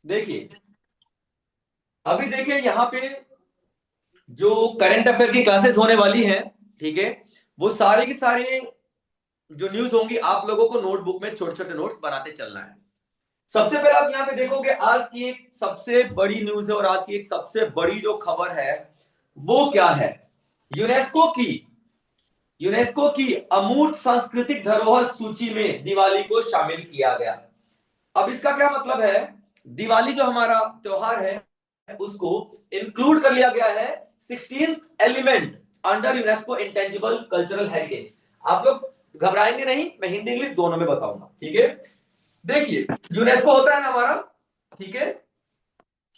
देखिए, अभी देखिए यहाँ पे जो करंट अफेयर की क्लासेस होने वाली हैं, ठीक है, वो सारे की सारे जो न्यूज होंगी आप लोगों को नोटबुक में छोटे छोटे नोट्स बनाते चलना है। सबसे पहले आप यहाँ पे देखोगे आज की एक सबसे बड़ी न्यूज है, और आज की एक सबसे बड़ी जो खबर है वो क्या है। यूनेस्को की यूनेस्को की अमूर्त सांस्कृतिक धरोहर सूची में दिवाली को शामिल किया गया। अब इसका क्या मतलब है, दिवाली जो हमारा त्योहार है उसको इंक्लूड कर लिया गया है 16th element under UNESCO intangible cultural heritage. आप लोग घबराएंगे नहीं, मैं हिंदी इंग्लिश दोनों में बताऊंगा, ठीक है। देखिए, यूनेस्को होता है ना हमारा, ठीक है।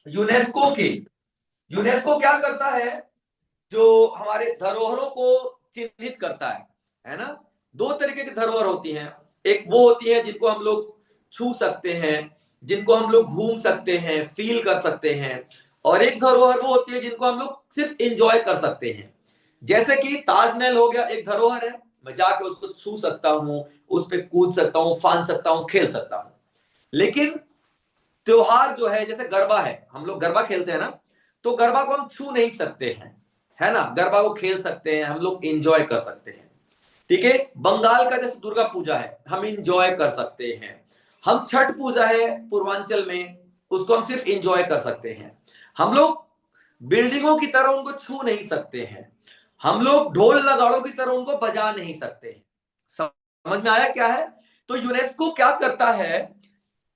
यूनेस्को के यूनेस्को क्या करता है, जो हमारे धरोहरों को चिन्हित करता है ना। दो तरीके की धरोहर होती हैं। एक वो होती है जिनको हम लोग छू सकते हैं, जिनको हम लोग घूम सकते हैं, फील कर सकते हैं। और एक धरोहर वो होती है जिनको हम लोग सिर्फ एंजॉय कर सकते हैं। जैसे कि ताजमहल हो गया, एक धरोहर है, मैं जाके उसको छू सकता हूं, उस पर कूद सकता हूं, फान सकता हूं, खेल सकता हूं। लेकिन त्योहार जो है, जैसे गरबा है, हम लोग गरबा खेलते हैं ना, तो गरबा को हम छू नहीं सकते हैं, है ना। गरबा को खेल सकते हैं, हम लोग एंजॉय कर सकते हैं, ठीक है। बंगाल का जैसे दुर्गा पूजा है, हम एंजॉय कर सकते हैं। हम छठ पूजा है पूर्वांचल में, उसको हम सिर्फ एंजॉय कर सकते हैं। हम लोग बिल्डिंगों की तरह उनको छू नहीं सकते हैं। हम लोग ढोल नगाड़ों की तरह उनको बजा नहीं सकते हैं। समझ में आया क्या है। तो यूनेस्को क्या करता है,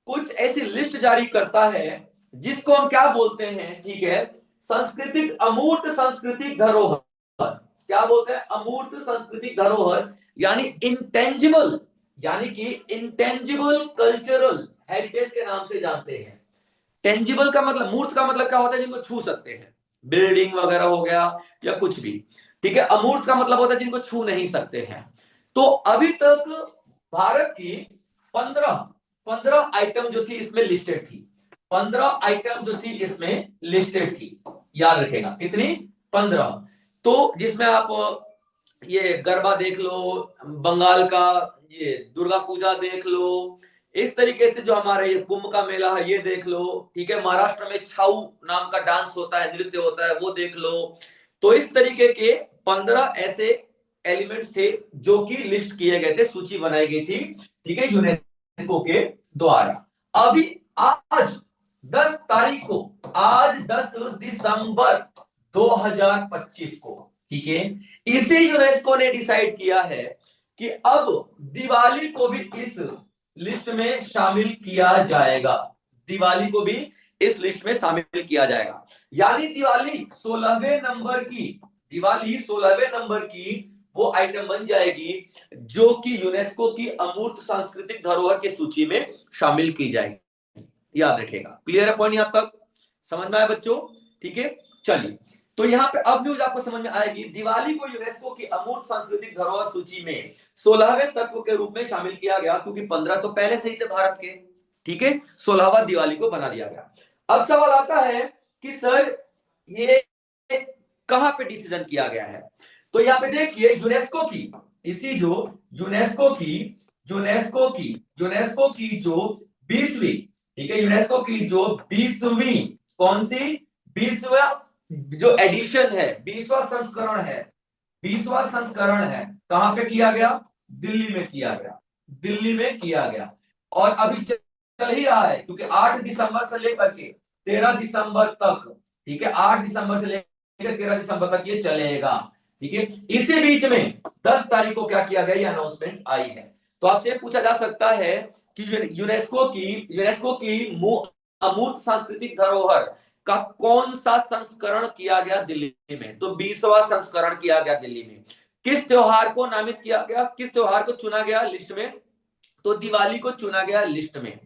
कुछ ऐसी लिस्ट जारी करता है जिसको हम क्या बोलते हैं, ठीक है, सांस्कृतिक अमूर्त सांस्कृतिक धरोहर। क्या बोलते हैं, अमूर्त सांस्कृतिक धरोहर, यानी इंटेंजिबल, यानी कि इंटेंजिबल कल्चरल हेरिटेज के नाम से जानते हैं। टेंजिबल का मतलब, मूर्त का मतलब क्या होता है, जिनको छू सकते हैं, बिल्डिंग वगैरह हो गया या कुछ भी, ठीक है। अमूर्त का मतलब होता है जिनको छू नहीं सकते हैं। तो अभी तक भारत की 15 15 आइटम जो थी इसमें लिस्टेड थी। 15 आइटम जो थी इसमें लिस्टेड थी, याद रखेगा कितनी, 15। तो जिसमें आप ये गरबा देख लो, बंगाल का ये दुर्गा पूजा देख लो, इस तरीके से जो हमारे ये कुंभ का मेला है ये देख लो, ठीक है। महाराष्ट्र में छाऊ नाम का डांस होता है, नृत्य होता है, वो देख लो। तो इस तरीके के 15 ऐसे एलिमेंट्स थे जो कि लिस्ट किए गए थे, सूची बनाई गई थी, ठीक है, यूनेस्को के द्वारा। अभी आज 10 तारीख को, आज 10 दिसंबर 2025 को, ठीक है, इसी यूनेस्को ने डिसाइड किया है कि अब दिवाली को भी इस लिस्ट में शामिल किया जाएगा। दिवाली को भी इस लिस्ट में शामिल किया जाएगा। यानी दिवाली 16वें नंबर की वो आइटम बन जाएगी जो कि यूनेस्को की अमूर्त सांस्कृतिक धरोहर की सूची में शामिल की जाएगी। याद रखेगा, क्लियर है पॉइंट यहां तक, समझ में आया बच्चों, ठीक है। चलिए, तो यहाँ पे अब न्यूज आपको समझ में आएगी। दिवाली को यूनेस्को की अमूर्त सांस्कृतिक धरोहर सूची में 16वें तत्व के रूप में शामिल किया गया, क्योंकि 15 तो पहले से ही थे भारत के, ठीक है। 16वां दिवाली को बना दिया गया। अब सवाल आता है कि सर ये कहां पे डिसीजन किया गया है। तो यहाँ पे देखिए, यूनेस्को की इसी जो यूनेस्को की यूनेस्को की यूनेस्को की जो 20वीं, ठीक है, यूनेस्को की जो 20वीं, कौन सी, 20वां जो एडिशन है, 20वां संस्करण है, 20वां संस्करण है, कहां पे किया गया, दिल्ली में किया गया, दिल्ली में किया गया। और अभी चल ही रहा है, क्योंकि 8 दिसंबर से लेकर के 13 दिसंबर तक, ठीक है, 8 दिसंबर से लेकर 13 दिसंबर तक ये चलेगा, ठीक है। इसी बीच में 10 तारीख को क्या किया गया, ये अनाउंसमेंट आई है। तो आपसे पूछा जा सकता है कि यूनेस्को की अमूर्त सांस्कृतिक धरोहर का कौन सा संस्करण किया गया दिल्ली में। तो 20वां संस्करण किया गया दिल्ली में। किस त्योहार को नामित किया गया, किस त्योहार को चुना गया लिस्ट में, तो दिवाली को चुना गया लिस्ट में।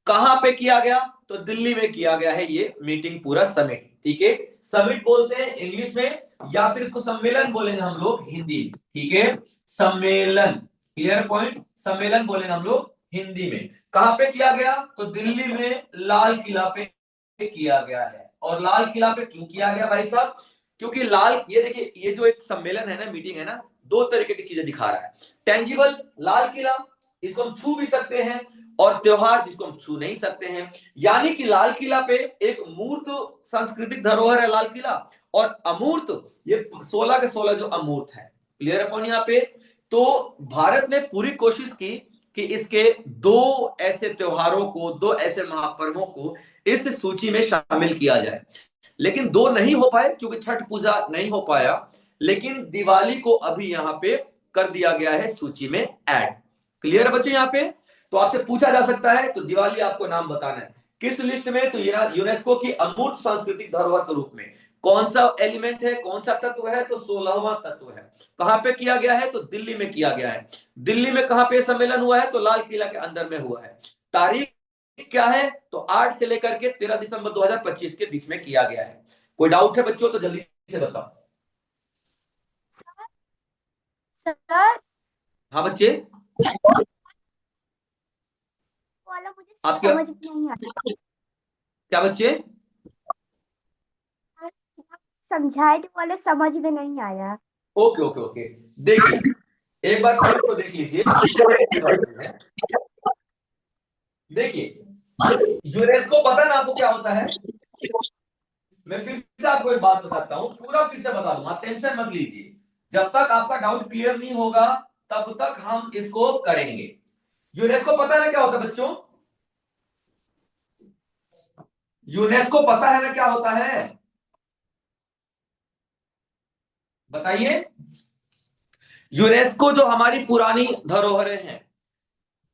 कहां पे किया गया, तो दिल्ली में किया गया है ये मीटिंग, पूरा समिट, ठीक है। समिट बोलते हैं इंग्लिश में, या फिर इसको सम्मेलन बोलेंगे हम लोग हिंदी में, ठीक है, सम्मेलन, क्लियर पॉइंट, सम्मेलन बोलेंगे हम लोग हिंदी में। कहां पे किया गया, तो दिल्ली में लाल किला पे किया गया है। और लाल किला पे क्यों किया गया भाई साहब, क्योंकि लाल, ये देखिए, ये जो एक सम्मेलन है ना, मीटिंग है ना, दो तरीके की चीजें दिखा रहा है। टेंजिबल लाल किला, इसको हम छू भी सकते हैं, और त्योहार जिसको हम छू नहीं सकते हैं। यानी कि लाल किला पे एक मूर्त सांस्कृतिक धरोहर है लाल किला, और अमूर्त ये 16 के 16 जो अमूर्त है। क्लियर है पॉइंट यहाँ पे? तो भारत ने पूरी कोशिश की कि इसके दो ऐसे त्योहारों को, दो ऐसे महापर्वों को इस सूची में शामिल किया जाए, लेकिन दो नहीं हो पाए क्योंकि छठ पूजा नहीं हो पाया। लेकिन दिवाली को अभी यहाँ पे कर दिया गया है सूची में ऐड। क्लियर है बच्चों यहाँ पे? तो आपसे पूछा जा सकता है, तो दिवाली आपको नाम बताना है किस लिस्ट में, तो यूनेस्को की अमूर्त सांस्कृतिक धरोहर के रूप में कौन सा एलिमेंट है, कौन सा तत्व है, तो 16वां तत्व है। कहां पे किया गया है, तो दिल्ली में किया गया है। दिल्ली में कहां पे सम्मेलन हुआ है, तो लाल किला के अंदर में हुआ है। तारीख क्या है, तो 8 से लेकर के 13 दिसंबर 2025 के बीच में किया गया है। कोई डाउट है बच्चों तो जल्दी से बताओ। सर हाँ बच्चे, वाला मुझे आपके समझ में नहीं आया। क्या बच्चे? समझाए थे वाले समझ में नहीं आया। ओके ओके ओके, देखिए एक बार फिर तो देख लीजिए। देखिए यूनेस्को पता है ना आपको क्या होता है? मैं फिर से आपको एक बात बताता हूं, पूरा फिर से बता दूंगा, टेंशन मत लीजिए। जब तक आपका डाउट क्लियर नहीं होगा तब तक हम इसको करेंगे। यूनेस्को पता है ना क्या होता है बच्चों? यूनेस्को पता है ना क्या होता है? बताइए। यूनेस्को जो हमारी पुरानी धरोहरें हैं,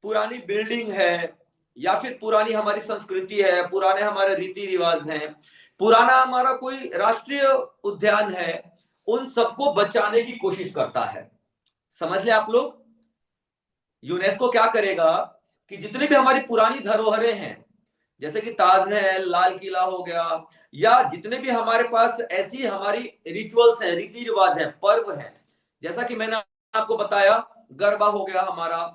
पुरानी बिल्डिंग है, या फिर पुरानी हमारी संस्कृति है, पुराने हमारे रीति रिवाज हैं, पुराना हमारा कोई राष्ट्रीय उद्यान है, उन सबको बचाने की कोशिश करता है। समझ ले आप लोग। यूनेस्को क्या करेगा कि जितनी भी हमारी पुरानी धरोहरें हैं, जैसे कि ताजमहल, लाल किला हो गया, या जितने भी हमारे पास ऐसी हमारी रिचुअल्स हैं, रीति रिवाज हैं, पर्व हैं, जैसा कि मैंने आपको बताया गरबा हो गया हमारा,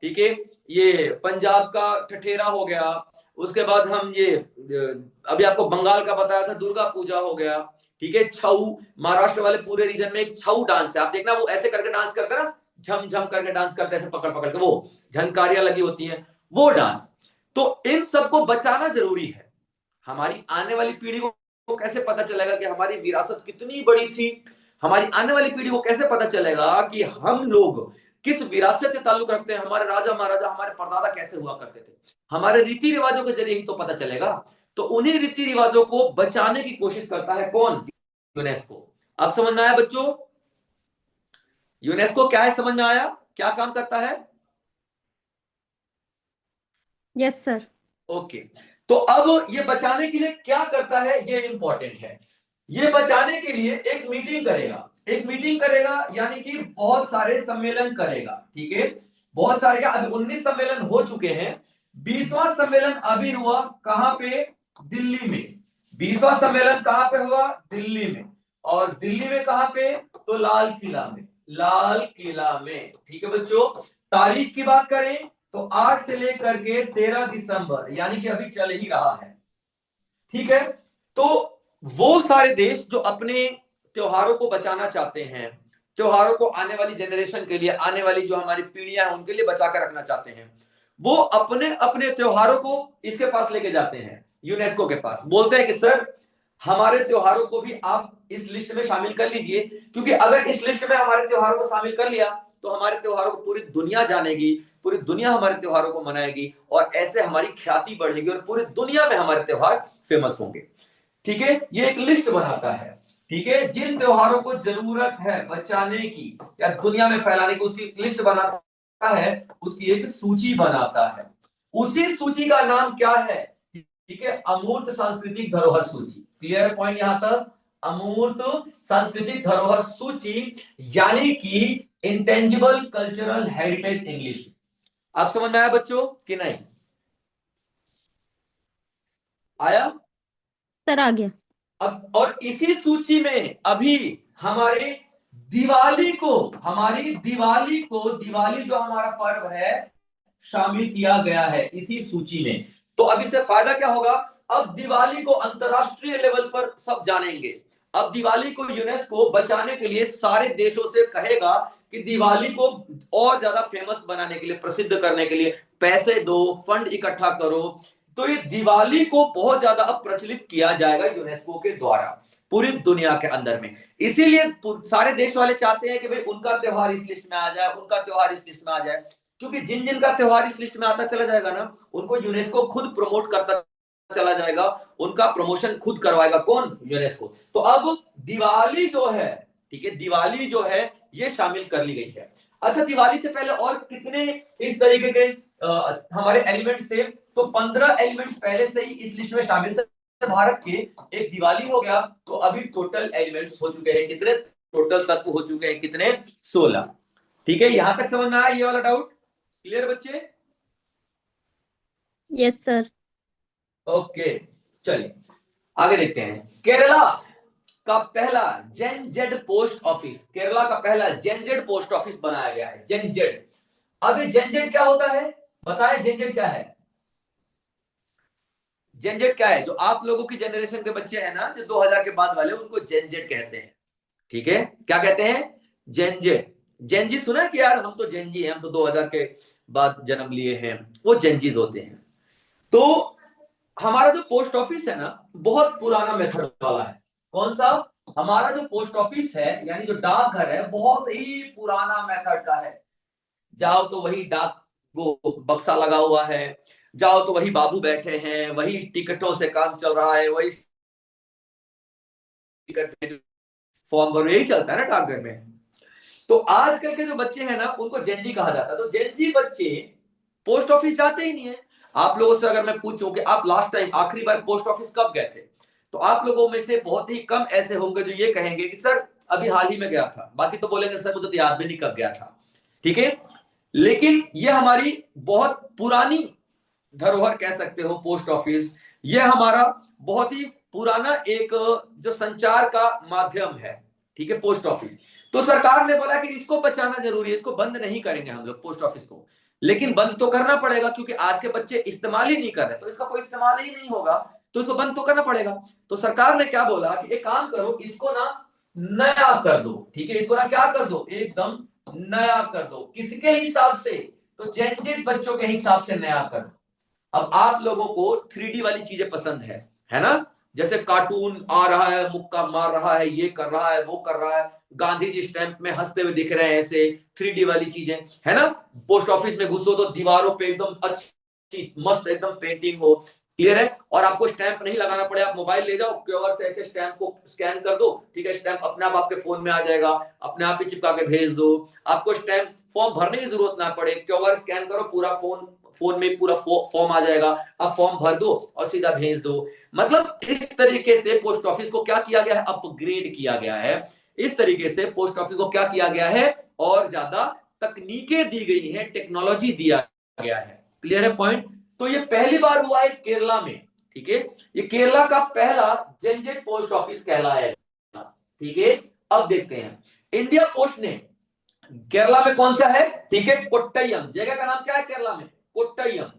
ठीक है, ये पंजाब का ठठेरा हो गया, उसके बाद हम ये अभी आपको बंगाल का बताया था दुर्गा पूजा हो गया, ठीक है, छऊ, महाराष्ट्र वाले पूरे रीजन में एक छऊ डांस है, आप देखना वो ऐसे करके डांस करते ना, झम झम करके डांस करते, ऐसे पकड़ पकड़ के, वो झनकारियां लगी होती हैं, वो डांस। तो इन सबको बचाना जरूरी है। हमारी आने वाली पीढ़ी को कैसे पता चलेगा कि हमारी विरासत कितनी बड़ी थी? हमारी आने वाली पीढ़ी को कैसे पता चलेगा कि हम लोग किस विरासत से ताल्लुक रखते हैं, हमारे राजा महाराजा, हमारे परदादा कैसे हुआ करते थे? हमारे रीति रिवाजों के जरिए ही तो पता चलेगा। तो उन्हीं रीति रिवाजों को बचाने की कोशिश करता है कौन? यूनेस्को। अब समझ में आया बच्चों? यूनेस्को क्या है, समझ में आया क्या काम करता है? Yes sir. ओके। तो अब ये बचाने के लिए क्या करता है, ये इंपॉर्टेंट है। ये बचाने के लिए एक मीटिंग करेगा, एक मीटिंग करेगा, यानी कि बहुत सारे सम्मेलन करेगा, ठीक है, बहुत सारे। क्या अभी 19 सम्मेलन हो चुके हैं, 20वां सम्मेलन अभी हुआ कहां पे? दिल्ली में। 20वां सम्मेलन कहां पे हुआ? दिल्ली में। और दिल्ली में कहां पे? तो लाल किला में, लाल किला में, ठीक है बच्चों। तारीख की बात करें तो 8 से लेकर के 13 दिसंबर, यानी कि अभी चल ही रहा है, ठीक है। तो वो सारे देश जो अपने त्योहारों को बचाना चाहते हैं, त्योहारों को आने वाली जनरेशन के लिए, आने वाली जो हमारी पीढ़ियां हैं उनके लिए बचा कर रखना चाहते हैं, वो अपने अपने त्योहारों को इसके पास लेके जाते हैं, यूनेस्को के पास, बोलते हैं कि सर हमारे त्योहारों को भी आप इस लिस्ट में शामिल कर लीजिए, क्योंकि अगर इस लिस्ट में हमारे त्योहारों को शामिल कर लिया तो हमारे त्योहारों को पूरी दुनिया जानेगी, पूरी दुनिया हमारे त्योहारों को मनाएगी, और ऐसे हमारी ख्याति बढ़ेगी और पूरी दुनिया में हमारे त्योहार फेमस होंगे, ठीक है। ये एक लिस्ट बनाता है, ठीक है, जिन त्योहारों को जरूरत है बचाने की या दुनिया में फैलाने की, उसकी लिस्ट बनाता है, उसकी एक सूची बनाता है। उसी सूची का नाम क्या है? ठीक है, अमूर्त सांस्कृतिक धरोहर सूची। क्लियर पॉइंट यहां तक? अमूर्त सांस्कृतिक धरोहर सूची, यानी कि इंटेंजिबल कल्चरल हेरिटेज इंग्लिश। आप समझ में आया बच्चों कि नहीं आया? सर आ गया। अब और इसी सूची में अभी हमारे दिवाली को, हमारी दिवाली को, दिवाली जो हमारा पर्व है, शामिल किया गया है इसी सूची में। तो अब इससे फायदा क्या होगा? अब दिवाली को अंतरराष्ट्रीय लेवल पर सब जानेंगे। अब दिवाली को यूनेस्को बचाने के लिए सारे देशों से कहेगा कि दिवाली को और ज्यादा फेमस बनाने के लिए, प्रसिद्ध करने के लिए पैसे दो, फंड इकट्ठा करो। तो ये दिवाली को बहुत ज्यादा अब प्रचलित किया जाएगा यूनेस्को के द्वारा पूरी दुनिया के अंदर में। इसीलिए सारे देश वाले चाहते हैं कि भाई उनका त्योहार इस लिस्ट में आ जाए, उनका त्योहार इस लिस्ट में आ जाए, क्योंकि जिन जिन का त्योहार इस लिस्ट में आता चला जाएगा ना, उनको यूनेस्को खुद प्रमोट करता चला जाएगा, उनका प्रमोशन खुद करवाएगा। कौन? यूनेस्को। तो अब दिवाली जो है, ठीक है, दिवाली जो है ये शामिल कर ली गई है। अच्छा, दिवाली से पहले और कितने इस तरीके के हमारे एलिमेंट्स थे? तो 15 एलिमेंट्स पहले से ही इस लिस्ट में शामिल थे भारत के। एक दिवाली हो गया, तो अभी टोटल एलिमेंट्स हो चुके हैं कितने? टोटल तत्व हो चुके हैं कितने? 16। ठीक है, यहां तक समझ में आया ये वाला डाउट? क्लियर बच्चे? Yes sir. ओके, चलिए आगे देखते हैं। केरला का पहला जेनजेड पोस्ट ऑफिस, केरला का पहला जेनजेड पोस्ट ऑफिस बनाया गया है, जेनजेड। अब ये जेनजेड क्या होता है? बताएं, जेनजेड क्या है? जेनजेड क्या है? जो आप लोगों की जनरेशन के बच्चे हैं ना, जो 2000 के बाद वाले, उनको जेनजेड कहते हैं। ठीक है, क्या कहते हैं? जेनजेड। जेनजी सुना कि यार हम तो जेनजी हैं, हम तो 2000 के बाद जन्म लिए हैं, वो जेनजीज होते हैं। तो हमारा जो पोस्ट ऑफिस है ना, बहुत पुराना मेथड वाला है। कौन सा? हमारा जो पोस्ट ऑफिस है, यानी जो डाकघर है, बहुत ही पुराना मेथड का है। जाओ तो वही डाक वो बक्सा लगा हुआ है, जाओ तो वही बाबू बैठे हैं, वही टिकटों से काम चल रहा है, वही टिकट फॉर्म भरो, यही चलता है ना डाकघर में। तो आजकल के जो बच्चे हैं ना, उनको जेनजी कहा जाता है। तो जेनजी बच्चे पोस्ट ऑफिस जाते ही नहीं है। आप लोगों से अगर मैं पूछूं कि आप लास्ट टाइम आखिरी बार पोस्ट ऑफिस कब गए थे, तो आप लोगों में से बहुत ही कम ऐसे होंगे जो ये कहेंगे कि सर अभी हाल ही में गया था। बाकी तो बोलेंगे सर मुझे तो याद भी नहीं कब गया था। ठीक है, लेकिन ये हमारी बहुत पुरानी धरोहर कह सकते हो पोस्ट ऑफिस। ये हमारा बहुत ही पुराना एक जो संचार का माध्यम है, ठीक है, पोस्ट ऑफिस। तो सरकार ने बोला कि इसको बचाना जरूरी है, इसको बंद नहीं करेंगे हम लोग पोस्ट ऑफिस को। लेकिन बंद तो करना पड़ेगा, क्योंकि आज के बच्चे इस्तेमाल ही नहीं कर रहे, तो इसका कोई इस्तेमाल ही नहीं होगा, तो इसको बंद तो करना पड़ेगा। तो सरकार ने क्या बोला कि एक काम करो, इसको ना नया कर दो। ठीक है, इसको ना क्या कर दो? एकदम नया कर दो। किसके हिसाब से? तो जेनजेड बच्चों के हिसाब से नया कर दो। अब आप लोगों को 3D वाली चीजें पसंद है ना? जैसे कार्टून आ रहा है, मुक्का मार रहा है, ये कर रहा है, वो कर रहा है, गांधी जी स्टैंप में हंसते हुए दिख रहे हैं, ऐसे 3D वाली चीजें, है ना? पोस्ट ऑफिस में घुसो तो दीवारों पे एकदम अच्छी मस्त एकदम पेंटिंग हो। क्लियर है? और आपको स्टैंप नहीं लगाना पड़े, आप मोबाइल ले जाओ, क्यूआर से ऐसे स्टैंप को स्कैन कर दो, ठीक है, स्टैंप अपने आप आपके फोन में आ जाएगा, अपने आप ही चिपका के भेज दो। आपको स्टैंप फॉर्म भरने की जरूरत ना पड़े, क्यूआर स्कैन करो, पूरा फोन में पूरा फॉर्म आ जाएगा, आप फॉर्म भर दो और सीधा भेज दो। मतलब इस तरीके से पोस्ट ऑफिस को क्या किया गया है? अपग्रेड किया गया है। इस तरीके से पोस्ट ऑफिस को क्या किया गया है? और ज्यादा तकनीकें दी गई है, टेक्नोलॉजी दिया गया है। क्लियर है पॉइंट? तो ये पहली बार हुआ है केरला में। ठीक है, ये केरला का पहला जेनजेड पोस्ट ऑफिस कहलाएगा। ठीक है, अब देखते हैं इंडिया पोस्ट ने केरला में कौन सा है? ठीक है, कोट्टयम। जगह का नाम क्या है केरला में? कोट्टयम।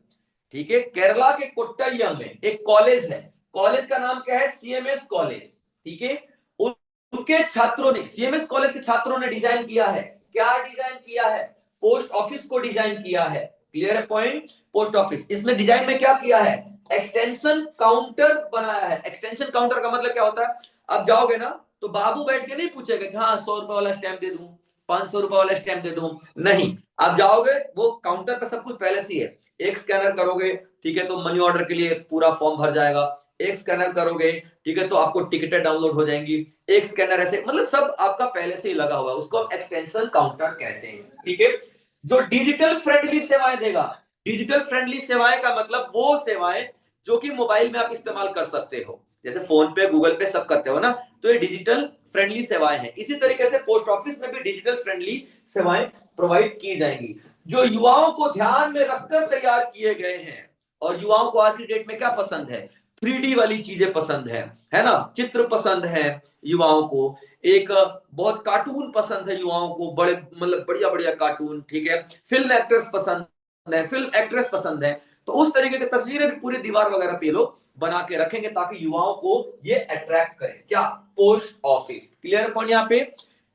ठीक है, केरला के कोट्टयम में एक कॉलेज है। कॉलेज का नाम क्या है? CMS college. ठीक है, उनके छात्रों ने, सीएमएस कॉलेज के छात्रों ने डिजाइन किया है। क्या डिजाइन किया है? पोस्ट ऑफिस को डिजाइन किया है। क्लियर है पॉइंट? पोस्ट ऑफिस, इसमें डिजाइन में क्या किया है? एक्सटेंशन काउंटर बनाया है। एक्सटेंशन काउंटर का मतलब क्या होता है? अब जाओगे ना, तो बाबू बैठ के नहीं पूछेगा कि हाँ 100 रुपए वाला स्टैंप दे दूं, 500 रुपए वाला स्टैंप दे दूं। नहीं, आप जाओगे, वो काउंटर पे सब कुछ पहले से ही है। एक स्कैनर करोगे, ठीक है, तो मनी ऑर्डर के लिए पूरा फॉर्म भर जाएगा। एक स्कैनर करोगे, ठीक है, तो आपको टिकटें डाउनलोड हो जाएंगी। एक स्कैनर ऐसे, मतलब सब आपका पहले से ही लगा हुआ है, उसको हम एक्सटेंशन काउंटर कहते हैं। ठीक है, जो डिजिटल फ्रेंडली सेवाएं देगा। डिजिटल फ्रेंडली सेवाएं का मतलब वो सेवाएं जो कि मोबाइल में आप इस्तेमाल कर सकते हो, जैसे फोन पे, गूगल पे सब करते हो ना, तो ये डिजिटल फ्रेंडली सेवाएं हैं। इसी तरीके से पोस्ट ऑफिस में भी डिजिटल फ्रेंडली सेवाएं प्रोवाइड की जाएंगी, जो युवाओं को ध्यान में रखकर तैयार किए गए हैं। और युवाओं को आज की डेट में क्या पसंद है? 3D वाली चीजें पसंद है ना? चित्र पसंद है युवाओं को, एक बहुत कार्टून पसंद है युवाओं को, बड़े मतलब बढ़िया बढ़िया कार्टून। ठीक है, फिल्म एक्टर्स पसंद है, फिल्म एक्ट्रेस पसंद है। तो उस तरीके की तस्वीरें भी पूरी दीवार वगैरह पे लोग बना के रखेंगे, ताकि युवाओं को ये अट्रैक्ट करे। क्या? Post office. क्लियर पॉइंट यहाँ पे?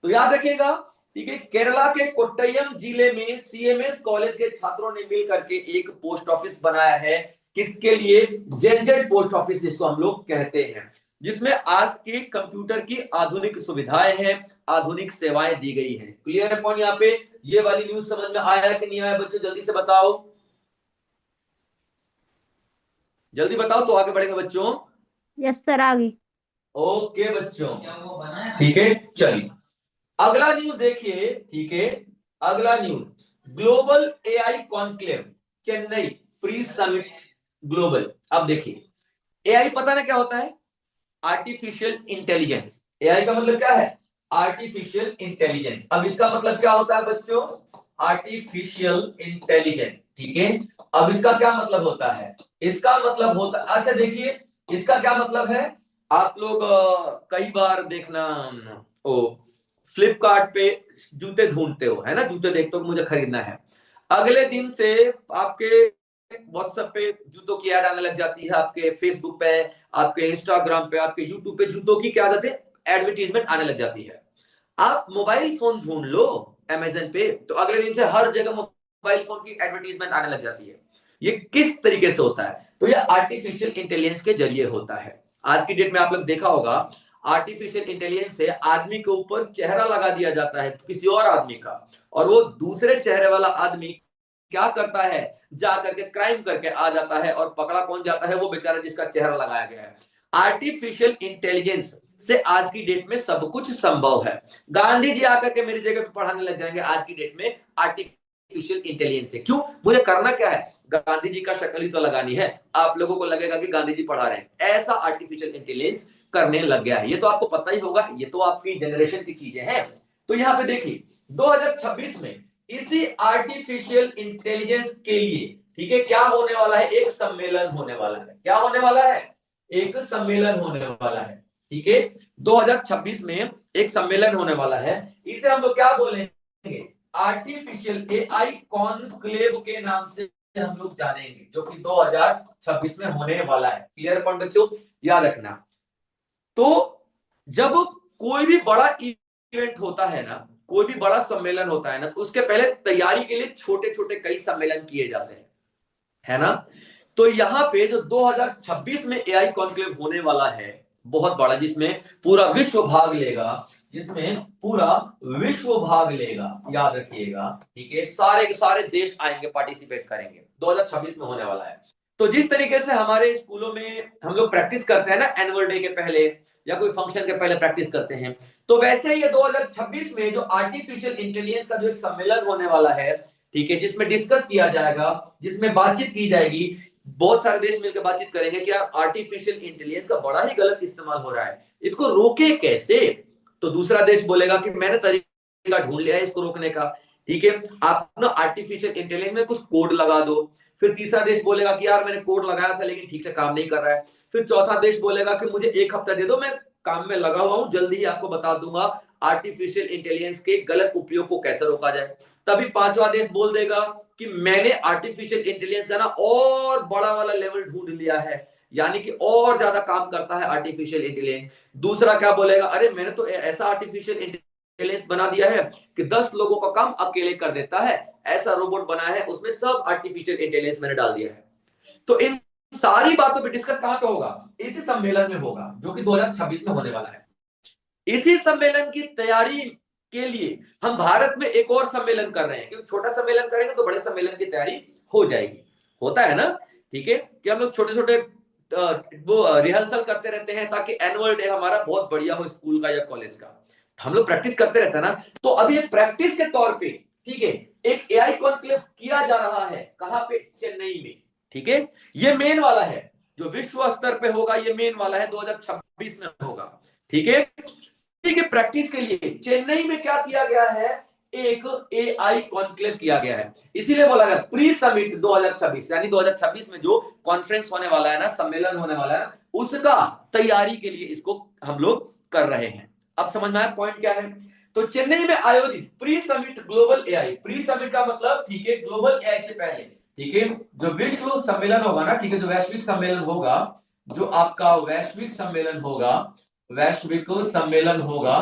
तो याद रखिएगा, ठीक है, केरला के कोट्टयम जिले में सीएमएस कॉलेज के छात्रों ने मिलकर के एक पोस्ट ऑफिस बनाया है। किसके लिए? जेनजेड पोस्ट ऑफिस जिसको हम लोग कहते हैं, जिसमें आज के कंप्यूटर की आधुनिक सुविधाएं हैं, आधुनिक सेवाएं दी गई हैं। क्लियर है पॉइंट यहाँ पे? ये वाली न्यूज समझ में आया कि नहीं आया बच्चों? जल्दी से बताओ, जल्दी बताओ तो आगे बढ़ेंगे बच्चों। यस सर, आ गई। ओके बच्चों, ठीक है, चलिए अगला न्यूज देखिए। ठीक है, अगला news, global AI conclave Chennai pre summit global. अब देखिए, एआई पता ना क्या होता है? Artificial intelligence. एआई का मतलब क्या है? Artificial intelligence. अब इसका मतलब क्या होता है बच्चों? Artificial intelligence. ठीक है, अब इसका क्या मतलब होता है? इसका मतलब होता, अच्छा देखिए, इसका क्या मतलब है? आप लोग कई बार देखना, ओ फ्लिपकार्ट पे जूते ढूंढते हो, है ना, जूते देखते हो मुझे खरीदना है, अगले दिन से आपके व्हाट्सएप पे जूतों की ऐड आने लग जाती है, आपके फेसबुक पे, आपके इंस्टाग्राम पे, आपके यूट्यूब पे जूतों की क्या आदत है? एडवर्टीजमेंट आने लग जाती है। आप मोबाइल फोन ढूंढ लो अमेजन पे, तो अगले दिन से हर जगह मोबाइल फोन की एडवर्टीजमेंट आने लग जाती है। ये किस तरीके से होता है? तो ये आर्टिफिशियल इंटेलिजेंस के जरिए होता है। आज की डेट में आप लोग देखा होगा, आर्टिफिशियल इंटेलिजेंस से आदमी के ऊपर चेहरा लगा दिया जाता है किसी और आदमी का, और वो दूसरे चेहरे वाला आदमी क्या करता है? जा करके क्राइम करके आ जाता है, और पकड़ा कौन जाता है? वो बेचारा जिसका चेहरा लगाया गया है। आर्टिफिशियल इंटेलिजेंस से आज की डेट में सब कुछ संभव है। गांधी जी आकर के मेरी जगह पे पढ़ाने लग जाएंगे आज की डेट में आर्टिफिशियल इंटेलिजेंस है। क्यों? मुझे करना क्या है? गांधी जी का शक्ल ही तो लगानी है, आप लोगों को लगेगा कि गांधी जी पढ़ा रहे हैं। ऐसा आर्टिफिशियल इंटेलिजेंस करने लग गया है। ये तो आपको पता ही होगा, ये तो आपकी जनरेशन की चीजें हैं। तो यहां पे देखिए, 2026 में इसी आर्टिफिशियल इंटेलिजेंस के लिए, ठीक है, क्या होने वाला है? एक सम्मेलन होने वाला है। क्या होने वाला है? एक सम्मेलन होने वाला है। ठीक है, 2026 में एक सम्मेलन होने वाला है। इसे हम लोग क्या बोलेंगे? आर्टिफिशियल एआई कॉन्क्लेव के नाम से हम लोग जानेंगे, जो कि 2026 में होने वाला है। क्लियर पॉइंट बच्चों, याद रखना। तो जब कोई भी बड़ा इवेंट होता है ना, कोई भी बड़ा सम्मेलन होता है ना, तो उसके पहले तैयारी के लिए छोटे छोटे कई सम्मेलन किए जाते हैं, है ना। तो यहां पे जो 2026 में एआई कॉन्क्लेव होने वाला है, बहुत बड़ा, जिसमें पूरा विश्व भाग लेगा, जिसमें पूरा विश्व भाग लेगा, याद रखिएगा। ठीक है, सारे के सारे देश आएंगे, पार्टिसिपेट करेंगे, 2026 में होने वाला है। तो जिस तरीके से हमारे स्कूलों में हम लोग प्रैक्टिस करते हैं ना, एनुअल डे के पहले या कोई फंक्शन के पहले प्रैक्टिस करते हैं, तो वैसे ही ये 2026 में जो आर्टिफिशियल इंटेलिजेंस का जो एक सम्मेलन होने वाला है, ठीक है, जिसमें डिस्कस किया जाएगा, जिसमें बातचीत की जाएगी, बहुत सारे देश मिलकर बातचीत करेंगे कि यार आर्टिफिशियल इंटेलिजेंस का बड़ा ही गलत इस्तेमाल हो रहा है, इसको रोके कैसे। तो दूसरा देश बोलेगा कि मैंने तरीका ढूंढ लिया है इसको रोकने का। ठीक है, आप ना आर्टिफिशियल इंटेलिजेंस में कुछ कोड लगा दो। फिर तीसरा देश बोलेगा कि यार मैंने कोड लगाया था लेकिन ठीक से काम नहीं कर रहा है। फिर चौथा देश बोलेगा कि मुझे एक हफ्ता दे दो, मैं काम में लगा हुआ हूं, जल्दी ही आपको बता दूंगा आर्टिफिशियल इंटेलिजेंस के गलत उपयोग को कैसे रोका जाए। तभी पांचवा देश बोल देगा कि मैंने आर्टिफिशियल इंटेलिजेंस का ना और बड़ा वाला लेवल ढूंढ लिया है, यानी कि और ज्यादा काम करता है आर्टिफिशियल इंटेलिजेंस। दूसरा क्या बोलेगा? अरे मैंने तो ऐसा आर्टिफिशियल इंटेलिजेंस बना दिया है कि 10 लोगों का काम अकेले कर देता है, ऐसा रोबोट बनाया है, उसमें सब आर्टिफिशियल इंटेलिजेंस मैंने डाल दिया है। तो इन सारी बातों पे डिस्कस कहां पे होगा? इसी सम्मेलन में होगा, जो कि 2026 में होने वाला है। इसी सम्मेलन की तैयारी के लिए हम भारत में एक और सम्मेलन कर रहे हैं, क्योंकि छोटा सम्मेलन करेंगे तो बड़े सम्मेलन की तैयारी हो जाएगी। होता है ना, ठीक है, कि हम लोग छोटे छोटे वो रिहर्सल करते रहते हैं ताकि एनुअल डे हमारा बहुत बढ़िया हो स्कूल का या कॉलेज का। हम लोग प्रैक्टिस करते रहते हैं ना, तो अभी एक प्रैक्टिस के तौर पे, ठीक है, एक एआई कॉन्क्लेव किया जा रहा है। कहां पे? चेन्नई में। ठीक है, ये मेन वाला है, जो विश्व स्तर पे होगा, ये मेन वाला है, 2026 में होगा। ठीक है, के प्रैक्टिस के लिए चेन्नई में क्या किया गया है? एक एआई कॉन्क्लेव किया गया है। इसीलिए बोला गया प्री समिट 2026, यानी 2026 में जो कॉन्फ्रेंस होने वाला है ना, सम्मेलन होने वाला है, उसका तैयारी के लिए इसको हम लोग कर रहे हैं। अब समझ में आया पॉइंट क्या है? तो चेन्नई में आयोजित pre summit global AI, pre summit का मतलब, ठीक है, ग्लोबल एआई से पहले, ठीक है, जो विश्व सम्मेलन होगा ना, ठीक है, जो वैश्विक सम्मेलन होगा, जो आपका वैश्विक सम्मेलन होगा, वैश्विक सम्मेलन होगा,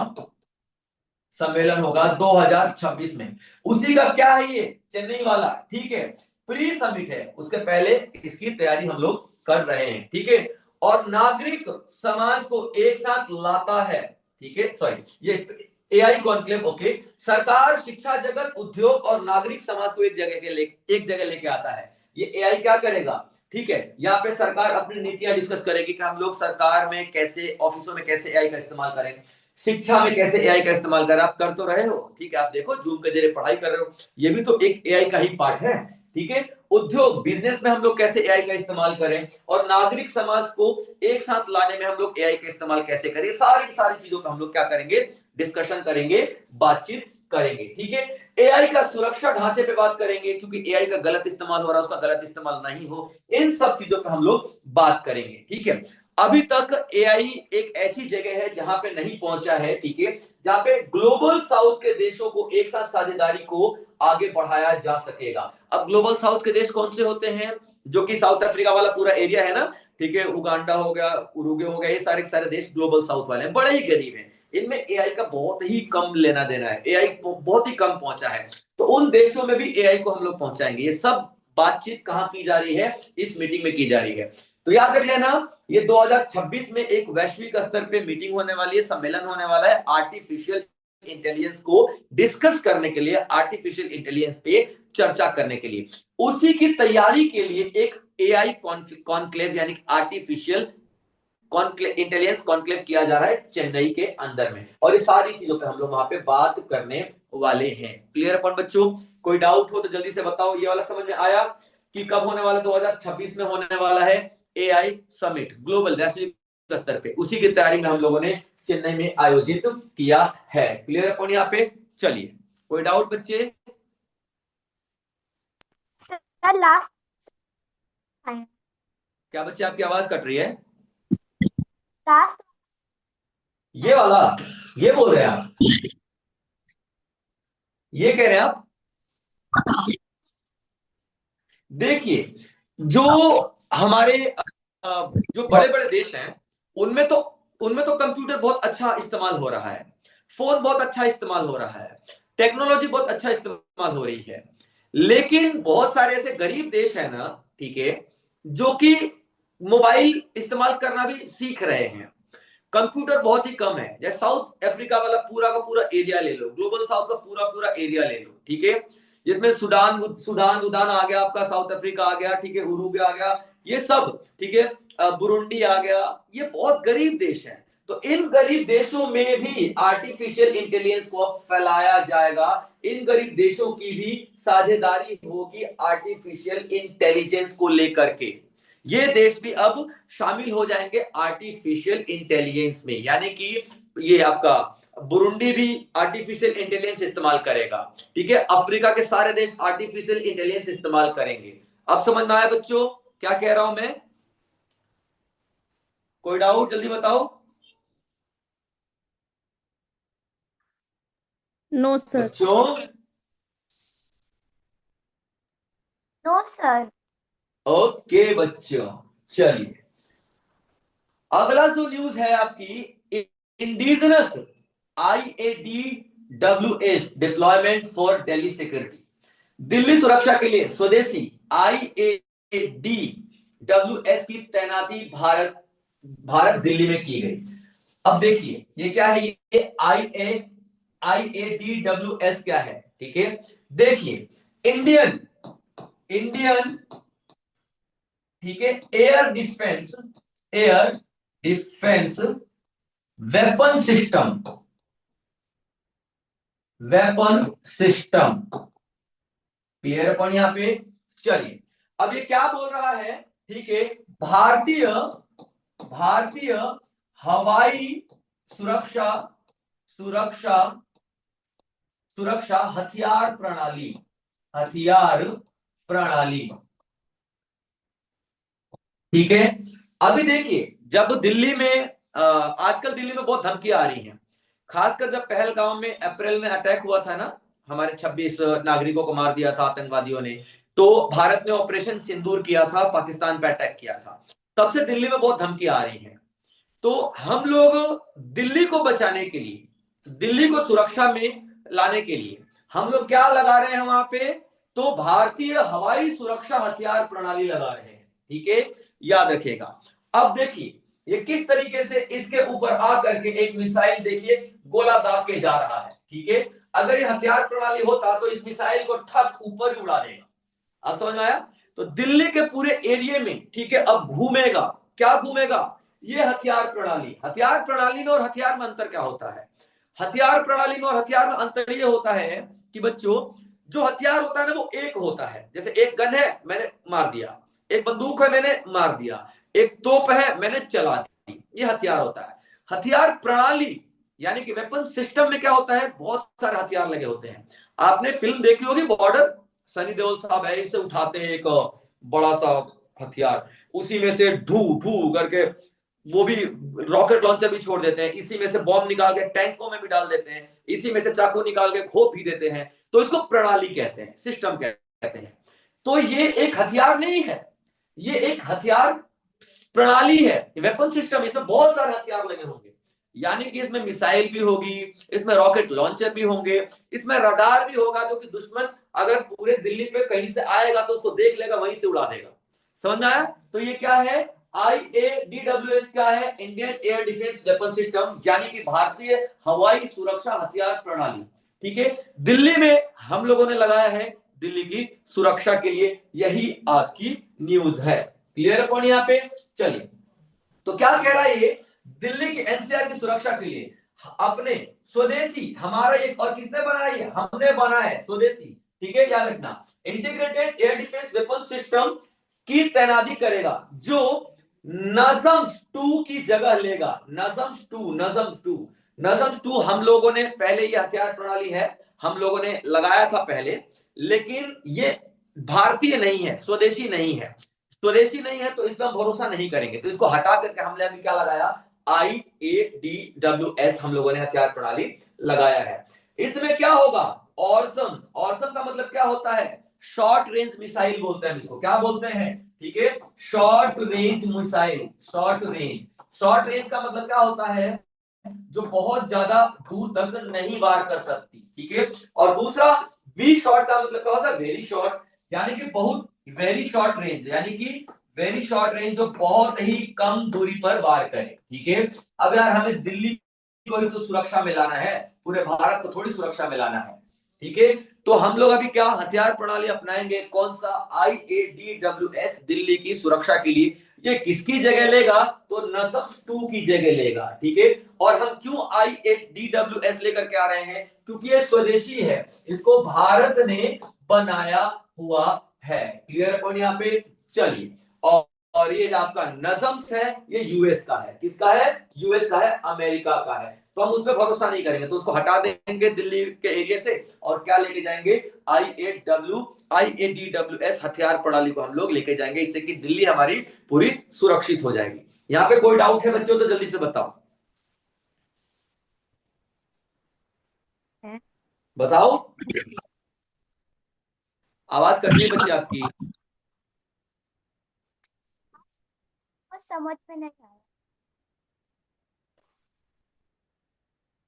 सम्मेलन होगा 2026 में। उसी का क्या है ये, चेन्नई वाला, ठीक है, प्री समिट है, उसके पहले इसकी तैयारी हम लोग कर रहे हैं, ठीक है। और नागरिक समाज को एक साथ लाता है, ठीक है, सॉरी, ये एआई कॉन्क्लेव, ओके। सरकार, शिक्षा जगत, उद्योग और नागरिक समाज को एक जगह लेके आता है। ये एआई क्या करेगा, ठीक है, यहाँ पे सरकार अपनी नीतियां डिस्कस करेगी कि हम लोग सरकार में कैसे, ऑफिसों में कैसे एआई का इस्तेमाल करें, शिक्षा में कैसे एआई का इस्तेमाल करें। आप कर तो रहे हो, ठीक है, आप देखो जूम के जरिए पढ़ाई कर रहे हो, ये भी तो एक एआई का ही पार्ट है, ठीक है। उद्योग, बिजनेस में हम लोग कैसे एआई का इस्तेमाल करें, और नागरिक समाज को एक साथ लाने में हम लोग एआई का इस्तेमाल कैसे करें, सारी सारी चीजों का हम लोग क्या करेंगे, डिस्कशन करेंगे, बातचीत करेंगे, ठीक है। एआई का सुरक्षा ढांचे पे बात करेंगे, क्योंकि एआई का गलत इस्तेमाल हो रहा है, उसका गलत इस्तेमाल नहीं हो, इन सब चीजों पे हम लोग बात करेंगे, ठीक है। अभी तक एआई एक ऐसी जगह है जहां पे नहीं पहुंचा है, ठीक है, जहां पे ग्लोबल साउथ के देशों को एक साथ साझेदारी को आगे बढ़ाया जा सकेगा। अब ग्लोबल साउथ के देश कौन से होते हैं, जो कि साउथ अफ्रीका वाला पूरा एरिया है ना, ठीक है, उगांडा हो गया, उरुगे हो गया, ये सारे सारे देश ग्लोबल साउथ वाले हैं, बड़े ही गरीब हैं, इनमें एआई का बहुत ही कम लेना देना है, एआई बहुत ही कम पहुंचा है, तो उन देशों में भी एआई को हम लोग पहुंचाएंगे। ये सब बातचीत कहां की जा रही है, इस मीटिंग में की जा रही है। तो याद रख लेना, ये 2026 में एक वैश्विक स्तर पे मीटिंग होने वाली है, सम्मेलन होने वाला है, आर्टिफिशियल इंटेलिजेंस को डिस्कस करने के लिए, आर्टिफिशियल इंटेलिजेंस पे चर्चा करने के लिए, उसी की तैयारी के लिए एक एआई कॉन्क्लेव यानी आर्टिफिशियल इंटेलिजेंस कॉन्क्लेव किया जा रहा है चेन्नई के अंदर में, और ये सारी चीजों पे हम लोग वहां पे बात करने वाले हैं। क्लियर अपन बच्चों, कोई डाउट हो तो जल्दी से बताओ। ये वाला समझ में आया कि कब होने वाला, 2026 में होने वाला है एआई समिट, ग्लोबल वैश्विक स्तर पे, उसी की तैयारी में हम लोगों ने चेन्नई में आयोजित किया है। क्लियर अपन यहाँ पे, चलिए कोई डाउट बच्चे। सर लास्ट क्या बच्चे, आपकी आवाज कट रही है, लास्ट ये वाला, ये बोल रहे हैं आप, ये कह रहे हैं आप। देखिए, जो हमारे जो बड़े बड़े देश हैं, उनमें तो कंप्यूटर बहुत अच्छा इस्तेमाल हो रहा है, फोन बहुत अच्छा इस्तेमाल हो रहा है, टेक्नोलॉजी बहुत अच्छा इस्तेमाल हो रही है, लेकिन बहुत सारे ऐसे गरीब देश हैं ना, ठीक है, जो कि मोबाइल इस्तेमाल करना भी सीख रहे हैं, कंप्यूटर बहुत ही कम है। जैसे साउथ अफ्रीका वाला पूरा का पूरा एरिया ले लो, ग्लोबल साउथ का पूरा पूरा एरिया ले लो, ठीक है, जिसमें सुडान सुडान उदान आ गया आपका, साउथ अफ्रीका आ गया, ठीक है, उरुग्वे आ गया, ये सब, ठीक है, बुरुंडी आ गया, ये बहुत गरीब देश है। तो इन गरीब देशों में भी आर्टिफिशियल इंटेलिजेंस को अब फैलाया जाएगा, इन गरीब देशों की भी साझेदारी होगी आर्टिफिशियल इंटेलिजेंस को लेकर के, ये देश भी अब शामिल हो जाएंगे आर्टिफिशियल इंटेलिजेंस में, यानी कि ये आपका बुरुंडी भी आर्टिफिशियल इंटेलिजेंस इस्तेमाल करेगा, ठीक है, अफ्रीका के सारे देश आर्टिफिशियल इंटेलिजेंस इस्तेमाल करेंगे। अब समझ में आया बच्चों क्या कह रहा हूं मैं, कोई डाउट जल्दी बताओ। No sir. बच्चों, नो सर। ओके बच्चों, चलिए अगला जो न्यूज है आपकी, indigenous IADWS deployment for Delhi security, Delhi सुरक्षा के लिए स्वदेशी IADWS की तैनाती भारत दिल्ली में की गई। अब देखिए ये क्या है, ये IADWS क्या है, ठीक है, देखिए इंडियन इंडियन ठीक है, air defence weapon system, clear अपन यहां पे। चलिए अब ये क्या बोल रहा है, ठीक है, भारतीय हवाई सुरक्षा सुरक्षा सुरक्षा हथियार प्रणाली, ठीक है। अभी देखिए, जब दिल्ली में आजकल दिल्ली में बहुत धमकियां आ रही हैं, खासकर जब पहलगाम में अप्रैल में अटैक हुआ था ना, हमारे 26 नागरिकों को मार दिया था आतंकवादियों ने, तो भारत ने ऑपरेशन सिंदूर किया था, पाकिस्तान पे अटैक किया था, तब से दिल्ली में बहुत धमकियां आ रही हैं। तो हम लोग दिल्ली को बचाने के लिए दिल्ली को सुरक्षा में लाने के लिए हम लोग क्या लगा रहे हैं वहां पे, तो भारतीय हवाई सुरक्षा हथियार प्रणाली लगा रहे हैं। ठीक है, याद रखिएगा। अब देखिए ये किस तरीके से इसके ऊपर आकर के एक मिसाइल देखिए गोला दाग के जा रहा है। ठीक है, अगर ये हथियार प्रणाली होता तो इस मिसाइल को ठक ऊपर ही उड़ा देगा। अब समझ में आया? तो दिल्ली के पूरे एरिया में, ठीक है, अब घूमेगा। क्या घूमेगा? ये हथियार प्रणाली। हथियार प्रणाली में और हथियार में अंतर क्या होता है? हथियार प्रणाली में और हथियार में अंतर ये होता है कि बच्चों, जो हथियार होता है ना वो एक होता है। जैसे एक गन है, मैंने मार दिया, एक बंदूक है, मैंने मार दिया, एक तोप है, मैंने चला दी, ये हथियार होता है। हथियार प्रणाली यानी कि वेपन सिस्टम में क्या होता है, बहुत सारे हथियार लगे होते हैं। आपने फिल्म देखी होगी बॉर्डर, सनी देओल साहब ऐसे उठाते हैं एक बड़ा सा हथियार, उसी में से ढू ढू करके वो भी रॉकेट लॉन्चर भी छोड़ देते हैं, इसी में से बॉम्ब निकाल के टैंकों में भी डाल देते हैं, इसी में से चाकू निकाल के खो भी देते हैं। तो इसको प्रणाली कहते हैं, सिस्टम कहते हैं। तो ये एक हथियार नहीं है, ये एक हथियार प्रणाली है, वेपन सिस्टम। इसमें बहुत सारे हथियार लगे होंगे, यानी कि इसमें मिसाइल भी होगी, इसमें रॉकेट लॉन्चर भी होंगे, इसमें रडार भी होगा, जो कि दुश्मन अगर पूरे दिल्ली पे कहीं से आएगा तो उसको देख लेगा, वहीं से उड़ा देगा। समझ में आया? तो ये क्या है, IADWS क्या है, Indian air defence weapon system, यानी कि भारतीय हवाई सुरक्षा हथियार प्रणाली। ठीक है, दिल्ली में हम लोगों ने लगाया है दिल्ली की सुरक्षा के लिए, यही आपकी न्यूज है। क्लियर है पॉइंट यहाँ पे? चलिए, तो क्या कह रहा है ये, दिल्ली की एनसीआर की सुरक्षा के लिए अपने स्वदेशी, हमारा एक, और किसने बनाया, ये हमने बना है, स्वदेशी। ठीक है, याद रखना, integrated air defence weapon system की तैनाती करेगा, जो नजम्स 2 की जगह लेगा। नजम्स 2, नजम्स 2, नजम्स 2 हम लोगों ने पहले, ये हथियार प्रणाली है, हम लोगों ने लगाया था पहले, लेकिन ये भारतीय नहीं है, स्वदेशी नहीं है। स्वदेशी नहीं है तो इस पर हम भरोसा नहीं करेंगे, तो इसको हटा करके हमने अभी क्या लगाया, IADWS हम लोगों ने हथियार प्रणाली लगाया है। इसमें क्या होगा, ऑर्सम। ऑर्सम का मतलब क्या होता है, शॉर्ट रेंज मिसाइल बोलते हैं इसको, क्या बोलते हैं? ठीक है, short range missile. Short range, short range का मतलब क्या होता है, जो बहुत ज्यादा दूर तक नहीं वार कर सकती। ठीक है, और दूसरा वी शॉर्ट का मतलब क्या होता है, वेरी शॉर्ट, यानी कि बहुत, वेरी शॉर्ट रेंज यानी कि वेरी शॉर्ट रेंज, जो बहुत ही कम दूरी पर वार करे। ठीक है, अब यार हमें दिल्ली को ही तो सुरक्षा में लाना है, पूरे भारत को थोड़ी सुरक्षा में लाना है। ठीक है, तो हम लोग अभी क्या हथियार प्रणाली अपनाएंगे, कौन सा, IADWS, दिल्ली की सुरक्षा के लिए। ये किसकी जगह लेगा, तो नसम्स 2 की जगह लेगा। ठीक है, और हम क्यों IADWS लेकर के आ रहे हैं, क्योंकि ये स्वदेशी है, इसको भारत ने बनाया हुआ है। क्लियर पॉइंट यहाँ पे? चलिए, और ये जो आपका नजम्स है, ये यूएस का है, किसका है, यूएस का है, अमेरिका का है। तो हम उस पर भरोसा नहीं करेंगे, तो उसको हटा देंगे दिल्ली के एरिया से, और क्या लेके जाएंगे, IADWS हथियार प्रणाली को हम लोग लेके जाएंगे, इससे कि दिल्ली हमारी पूरी सुरक्षित हो जाएगी। यहाँ पे कोई डाउट है बच्चों तो जल्दी से बताओ, है। बताओ। आवाज कट रही है बच्ची आपकी, कुछ समझ में नहीं आया।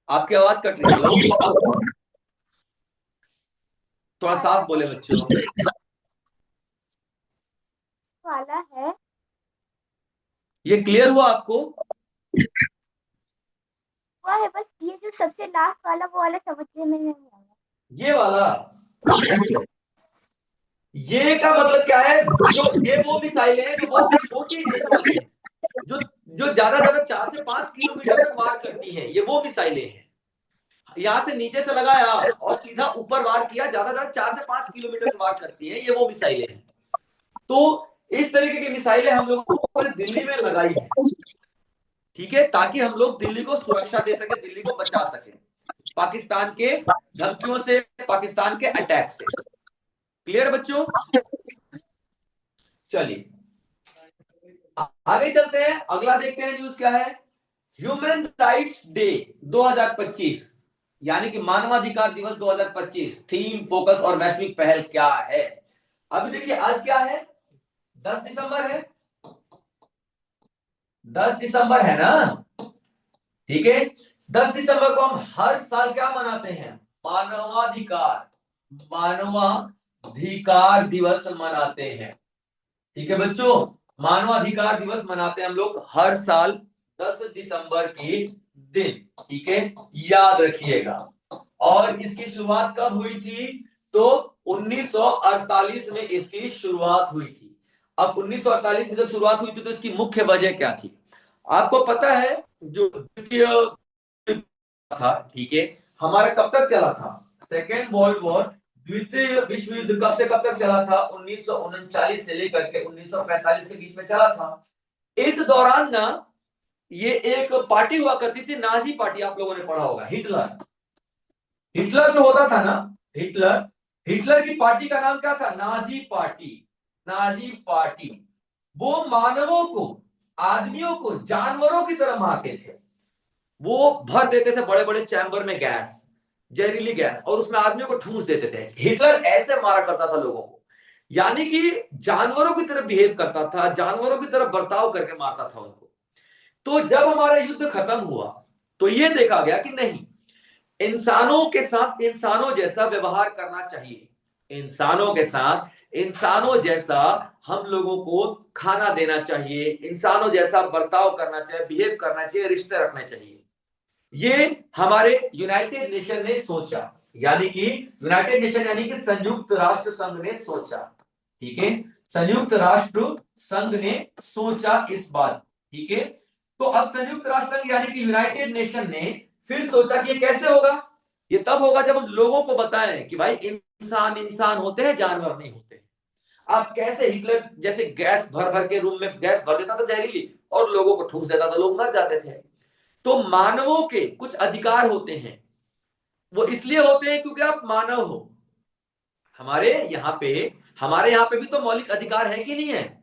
आपकी आवाज कट रही है। हेलो, थोड़ा वाला साफ बोले बच्चों। वाला है। ये क्लियर हुआ आपको? हुआ है, बस ये जो सबसे लास्ट वाला वो वाला समझने में नहीं आया। ये वाला, ये का मतलब क्या है, जो ये वो मिसाइलें हैं जो बहुत छोटी रेंज वाली है, जो जो ज्यादा ज्यादा 4 से 5 किलोमीटर तक वार करती हैं, ये वो मिसाइलें हैं। यहां से नीचे से लगाया और सीधा ऊपर वार किया, ज्यादा ज्यादा 4 से 5 किलोमीटर वार करती हैं, ये वो मिसाइलें हैं। तो इस तरीके की मिसाइलें हम लोगों ने दिल्ली में लगाई है। ठीक है, ताकि हम लोग दिल्ली को सुरक्षा दे सके, दिल्ली को बचा सके पाकिस्तान के धमकियों से, पाकिस्तान के अटैक से। क्लियर बच्चों? चलिए आगे चलते हैं, अगला देखते हैं न्यूज क्या है। ह्यूमन राइट्स डे 2025, यानी कि मानवाधिकार दिवस 2025, थीम, फोकस और वैश्विक पहल क्या है। अभी देखिए आज क्या है, 10 दिसंबर है, 10 दिसंबर है ना। ठीक है, 10 दिसंबर को हम हर साल क्या मनाते हैं? मानवाधिकार मानवाधिकार दिवस मनाते हैं। ठीक है बच्चों, मानवाधिकार दिवस मनाते हैं हम लोग हर साल 10 दिसंबर के दिन। ठीक है, याद रखिएगा। और इसकी शुरुआत कब हुई थी? तो 1948 में इसकी शुरुआत हुई थी। अब 1948 में जब शुरुआत हुई थी तो इसकी मुख्य वजह क्या थी? आपको पता है, जो द्वितीय था, ठीक है, हमारा कब तक चला था? सेकेंड वर्ल्ड वॉर, द्वितीय विश्व युद्ध कब से कब तक चला था? 1939 से लेकर के 1945 के बीच में चला था। इस दौरान ना ये एक पार्टी हुआ करती थी, नाजी पार्टी, आप लोगों ने पढ़ा होगा, हिटलर। हिटलर जो होता था ना, हिटलर हिटलर की पार्टी का नाम क्या था? Nazi party. नाजी पार्टी वो मानवों को, आदमियों को जानवरों की तरह मारते थे। वो भर देते थे बड़े बड़े चैम्बर में गैस, जहरीली गैस, और उसमें आदमियों को ठूंस देते थे। हिटलर ऐसे मारा करता था लोगों को, यानी कि जानवरों की तरह बिहेव करता था, जानवरों की तरह बर्ताव करके मारता था उनको। तो जब हमारा युद्ध खत्म हुआ तो ये देखा गया कि नहीं, इंसानों के साथ इंसानों जैसा व्यवहार करना चाहिए, इंसानों के साथ इंसानों जैसा हम लोगों को खाना देना चाहिए, इंसानों जैसा बर्ताव करना चाहिए, बिहेव करना चाहिए, रिश्ते रखने चाहिए। ये हमारे यूनाइटेड नेशन ने सोचा, यानी कि यूनाइटेड नेशन यानी कि संयुक्त राष्ट्र संघ ने सोचा। ठीक है, संयुक्त राष्ट्र संघ ने सोचा इस बात। ठीक है, तो अब संयुक्त राष्ट्र संघ यानी कि यूनाइटेड नेशन ने फिर सोचा कि ये कैसे होगा? ये तब होगा जब हम लोगों को बताएं कि भाई इंसान इंसान होते हैं, जानवर नहीं होते। आप कैसे, हिटलर जैसे गैस भर भर के रूम में गैस भर देता था जहरीली, और लोगों को ठूस देता था, लोग मर जाते थे। तो मानवों के कुछ अधिकार होते हैं, वो इसलिए होते हैं क्योंकि आप मानव हो। हमारे यहाँ पे हमारे यहाँ पे भी तो मौलिक अधिकार है कि नहीं है?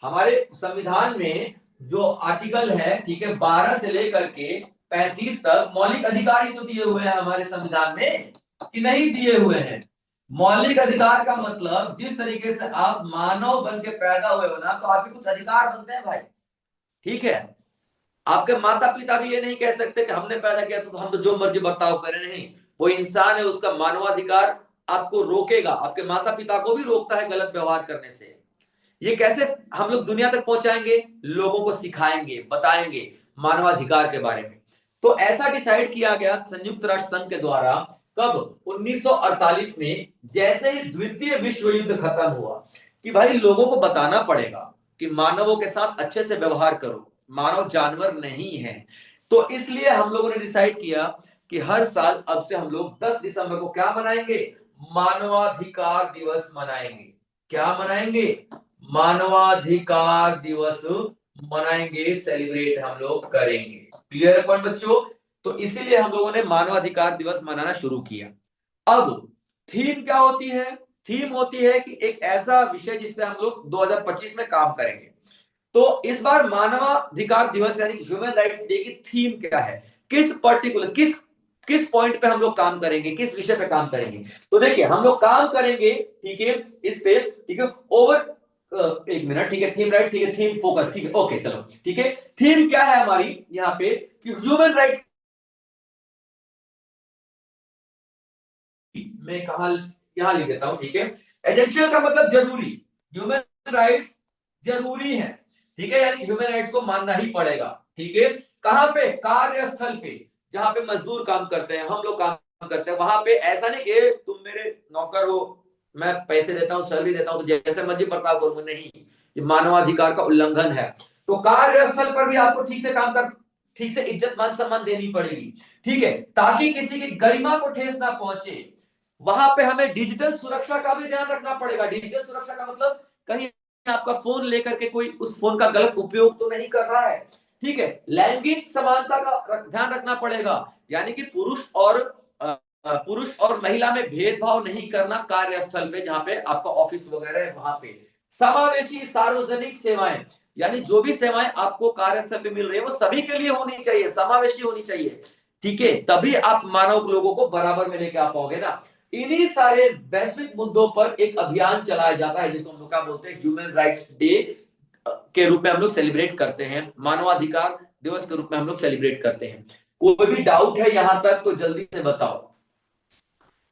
हमारे संविधान में जो आर्टिकल है, ठीक है, 12 से लेकर के 35 तक मौलिक अधिकार ही तो दिए हुए हैं हमारे संविधान में, कि नहीं दिए हुए हैं? मौलिक अधिकार का मतलब जिस तरीके से आप मानव बन के पैदा हुए हो ना, तो आपके कुछ अधिकार बनते हैं भाई। ठीक है, आपके माता पिता भी ये नहीं कह सकते कि हमने पैदा किया तो हम तो जो मर्जी बर्ताव करें, नहीं। वो इंसान है, उसका मानवाधिकार आपको रोकेगा, आपके माता पिता को भी रोकता है गलत व्यवहार करने से। ये कैसे हम लोग दुनिया तक पहुंचाएंगे? लोगों को सिखाएंगे, बताएंगे मानवाधिकार के बारे में। तो ऐसा डिसाइड किया गया संयुक्त राष्ट्र संघ के द्वारा, कब? 1948 में, जैसे ही द्वितीय विश्व युद्ध खत्म हुआ, कि भाई लोगों को बताना पड़ेगा कि मानवों के साथ अच्छे से व्यवहार करो, मानव जानवर नहीं है। तो इसलिए हम लोगों ने डिसाइड किया कि हर साल अब से हम लोग 10 दिसंबर को क्या मनाएंगे? मानवाधिकार दिवस मनाएंगे। क्या मनाएंगे? मानवाधिकार दिवस मनाएंगे, सेलिब्रेट हम लोग करेंगे। क्लियर है पॉइंट बच्चों? तो इसीलिए हम लोगों ने मानवाधिकार दिवस मनाना शुरू किया। अब थीम क्या होती है? थीम होती है कि एक ऐसा विषय जिसपे हम लोग 2025 में काम करेंगे। तो इस बार मानवाधिकार दिवस यानी ह्यूमन राइट्स डे की थीम क्या है? किस पर्टिकुलर, किस किस पॉइंट पे हम लोग काम करेंगे, किस विषय पे काम करेंगे? तो देखिए, हम लोग काम करेंगे, ठीक है, इस पे, ठीक है, ओवर, एक मिनट, ठीक है, थीम राइट, ठीक है, थीम फोकस, ठीक है, ओके, चलो, ठीक है। थीम क्या है हमारी यहाँ पे? कि ह्यूमन राइट्स, मैं कहा, यहां लिख देता हूं, ठीक है। एसेंशियल का मतलब जरूरी, ह्यूमन राइट्स जरूरी है, ठीक है, यानी ह्यूमन राइट्स को मानना ही पड़ेगा। ठीक है, कहां पे? कार्यस्थल पे, जहां पे मजदूर काम करते हैं, हम लोग काम करते हैं, वहां पे ऐसा नहीं कि तुम मेरे नौकर हो, मैं पैसे देता हूं, सैलरी देता हूं, तो जैसे मर्जी बर्ताव करूंगा, नहीं, ये मानवाधिकार का उल्लंघन है। तो कार्यस्थल पर भी आपको ठीक से काम कर, ठीक से इज्जत मान सम्मान देनी पड़ेगी, ठीक है, ताकि किसी की गरिमा को ठेस ना पहुंचे। वहां पे हमें डिजिटल सुरक्षा का भी ध्यान रखना पड़ेगा। डिजिटल सुरक्षा का मतलब कहीं आपका फोन लेकर के कोई उस फोन का गलत उपयोग तो नहीं कर रहा है, ठीक है। लैंगिक समानता का ध्यान रखना पड़ेगा, यानी कि पुरुष और महिला में भेदभाव नहीं करना कार्यस्थल पे, जहां पे आपका ऑफिस वगैरह है वहां पे। समावेशी सार्वजनिक सेवाएं, यानी जो भी सेवाएं आपको कार्यस्थल पे मिल रही है वो सभी के लिए होनी चाहिए, समावेशी होनी चाहिए, ठीक है, तभी आप मानव लोगों को बराबर में लेके आ पाओगे ना। इन्हीं सारे वैश्विक मुद्दों पर एक अभियान चलाया जाता है, जिसको हम लोग क्या बोलते हैं? ह्यूमन राइट्स डे के रूप में हम लोग सेलिब्रेट करते हैं, मानवाधिकार दिवस के रूप में हम लोग सेलिब्रेट करते हैं। कोई भी डाउट है यहां तक तो जल्दी से बताओ।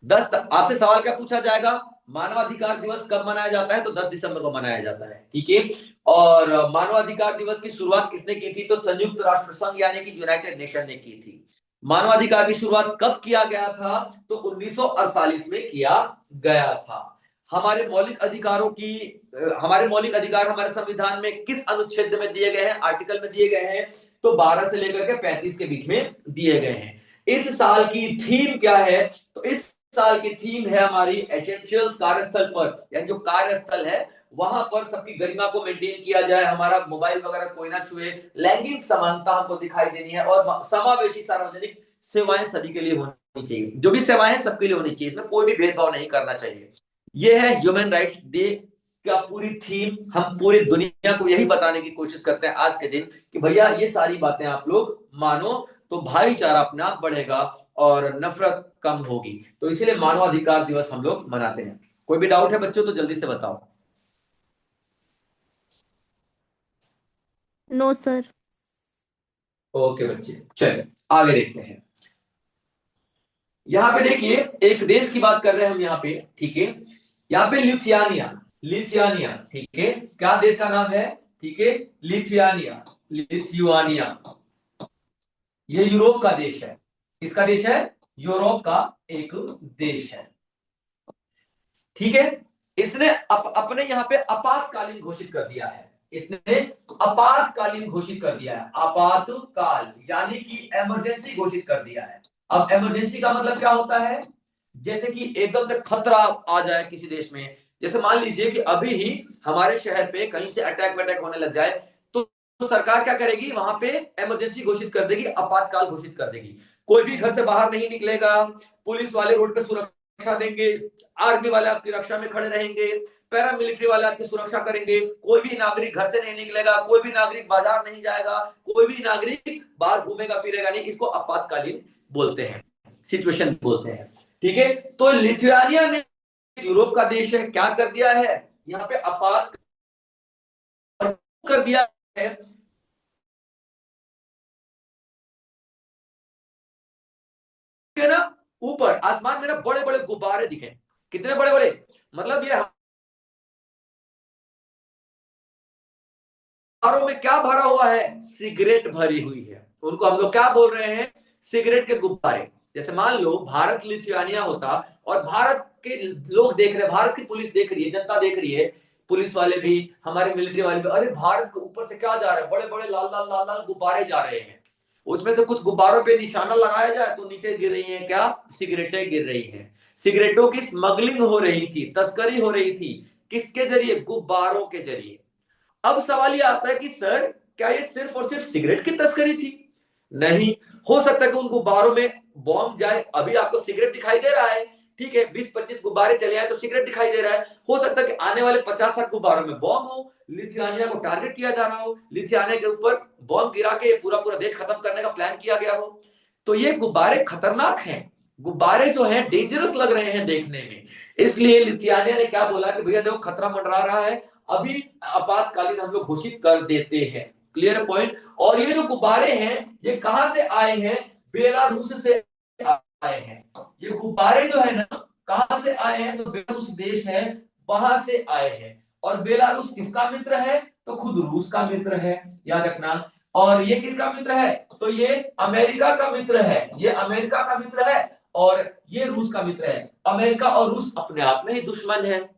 10 आपसे सवाल क्या पूछा जाएगा, मानवाधिकार दिवस कब मनाया जाता है, तो 10 दिसंबर को मनाया जाता है, ठीक है। और मानवाधिकार दिवस की शुरुआत किसने की थी, तो संयुक्त राष्ट्र संघ यानी कि यूनाइटेड नेशन ने की थी। मानवाधिकार की शुरुआत कब किया गया था, तो 1948 में किया गया था। हमारे मौलिक अधिकारों की हमारे मौलिक अधिकार हमारे संविधान में किस अनुच्छेद में दिए गए हैं, आर्टिकल में दिए गए हैं, तो 12 से लेकर के 35 के बीच में दिए गए हैं। इस साल की थीम क्या है, तो इस साल की थीम है हमारी एसेंशियल्स, कार्यस्थल पर, यानी जो कार्यस्थल है वहां पर सबकी गरिमा को मेंटेन किया जाए, हमारा मोबाइल वगैरह कोई ना छुए, लैंगिक समानता हमको दिखाई देनी है, और समावेशी सार्वजनिक सेवाएं सभी के लिए होनी चाहिए। जो भी सेवाएं सबके लिए होनी चाहिए, इसमें कोई भी भेदभाव नहीं करना चाहिए। ये है ह्यूमन राइट्स डे का पूरी थीम। हम पूरी दुनिया को यही बताने की कोशिश करते हैं आज के दिन कि भैया ये सारी बातें आप लोग मानो, तो भाईचारा अपने आप बढ़ेगा और नफरत कम होगी। तो इसीलिए मानवाधिकार दिवस हम लोग मनाते हैं। कोई भी डाउट है बच्चों तो जल्दी से बताओ। No sir. ओके बच्चे, चलिए आगे देखते हैं। यहाँ पे देखिए एक देश की बात कर रहे हैं हम यहाँ पे, ठीक है। यहाँ पे लिथुआनिया, लिथुआनिया, ठीक है, क्या देश का नाम है, ठीक है, लिथुआनिया, लिथुआनिया। ये यूरोप का देश है। किसका देश है, यूरोप का एक देश है, ठीक है। इसने अपने यहाँ पे आपातकालीन घोषित कर दिया है। इसने आपातकालीन घोषित कर दिया है, आपातकाल यानी कि इमरजेंसी घोषित कर दिया है। अब इमरजेंसी का मतलब क्या होता है, जैसे कि एकदम से खतरा आ जाए किसी देश में, जैसे मान लीजिए कि अभी ही हमारे शहर पे कहीं से अटैक वटैक होने लग जाए, तो सरकार क्या करेगी, वहां पे इमरजेंसी घोषित कर देगी, आपातकाल घोषित कर देगी। कोई भी घर से बाहर नहीं निकलेगा, पुलिस वाले रोड पे सुरक्षा देंगे, आर्मी वाले आपकी रक्षा में खड़े रहेंगे, पैरामिलिट्री वाले आपकी सुरक्षा करेंगे, कोई भी नागरिक घर से नहीं निकलेगा, कोई भी नागरिक बाजार नहीं जाएगा, कोई भी नागरिक बाहर घूमेगा फिरेगा नहीं। इसको आपातकालीन बोलते हैं, सिचुएशन बोलते हैं, ठीक है। तो लिथुआनिया ने, यूरोप का देश है, क्या कर दिया है, यहाँ पे आपात कर दिया है। ना ऊपर आसमान में ना बड़े बड़े गुब्बारे दिखे, कितने बड़े बड़े, मतलब ये गुब्बारों में क्या भरा हुआ है, सिगरेट भरी हुई है। उनको हम लोग क्या बोल रहे हैं, सिगरेट के गुब्बारे। जैसे मान लो भारत लिथुआनिया होता और भारत के लोग देख रहे हैं, भारत की पुलिस देख रही है, जनता देख रही है, पुलिस वाले भी, हमारे मिलिट्री वाले भी, अरे भारत के ऊपर से क्या जा रहा है, बड़े बड़े लाल लाल लाल लाल गुब्बारे जा रहे हैं, उसमें से कुछ गुब्बारों पे निशाना लगाया जाए तो नीचे गिर रही है क्या, सिगरेटें गिर रही हैं। सिगरेटों की स्मगलिंग हो रही थी, तस्करी हो रही थी, किसके जरिए, गुब्बारों के जरिए। अब सवाल ये आता है कि सर क्या ये सिर्फ और सिर्फ सिगरेट की तस्करी थी, नहीं, हो सकता है कि उन गुब्बारों में बॉम्ब जाए। अभी आपको सिगरेट दिखाई दे रहा है, ठीक है, 20-25 गुब्बारे चले आए तो सिगरेट दिखाई दे रहा है, हो सकता है कि आने वाले 50-60 गुब्बारों में बॉम्ब हो, लिथुआनिया को टारगेट किया जा रहा हो, लिथुआनिया के ऊपर बॉम्ब गिरा के पूरा पूरा देश खत्म करने का प्लान किया गया हो। तो ये गुब्बारे खतरनाक हैं, गुब्बारे जो हैं डेंजरस लग रहे हैं देखने में, इसलिए लिथुआनिया ने क्या बोला कि भैया देखो खतरा मंडरा रहा है, अभी आपातकालीन हम लोग घोषित कर देते हैं। Clear point. और ये जो गुब्बारे हैं ये कहां से आए हैं, बेलारूस से आए हैं। ये गुब्बारे जो है ना कहां से आए हैं, तो बेलारूस देश है वहां से आए हैं। और बेलारूस किसका मित्र है, तो खुद रूस का मित्र है, याद रखना। और ये किसका मित्र है, तो ये अमेरिका का मित्र है, ये अमेरिका का मित्र है, और ये रूस का मित्र है। अमेरिका और रूस अपने आप में ही दुश्मन है,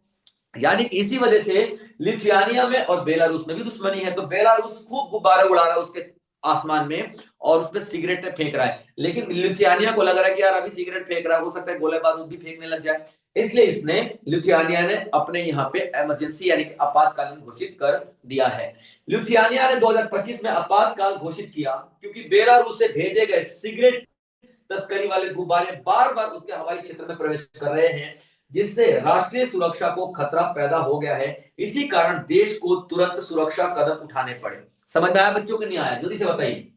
यानी कि इसी वजह से लिथुआनिया में और बेलारूस में भी दुश्मनी है। तो बेलारूस खूब गुब्बारे उड़ा रहा है उसके आसमान में और उस पर सिगरेट फेंक रहा है, लेकिन लिथुआनिया को लग रहा है कि यार अभी सिगरेट फेंक रहा है, हो सकता है गोले बारूद भी फेंकने लग जाए, इसलिए इसने, लिथुआनिया ने अपने यहाँ पे इमरजेंसी यानी कि आपातकालीन घोषित कर दिया है। लिथुआनिया ने 2025 में आपातकाल घोषित किया क्योंकि बेलारूस से भेजे गए सिगरेट तस्करी वाले गुब्बारे बार बार उसके हवाई क्षेत्र में प्रवेश कर रहे हैं, जिससे राष्ट्रीय सुरक्षा को खतरा पैदा हो गया है। इसी कारण देश को तुरंत सुरक्षा कदम उठाने पड़े। समझ में आया बच्चों को, नहीं आया, जल्दी से बताइए,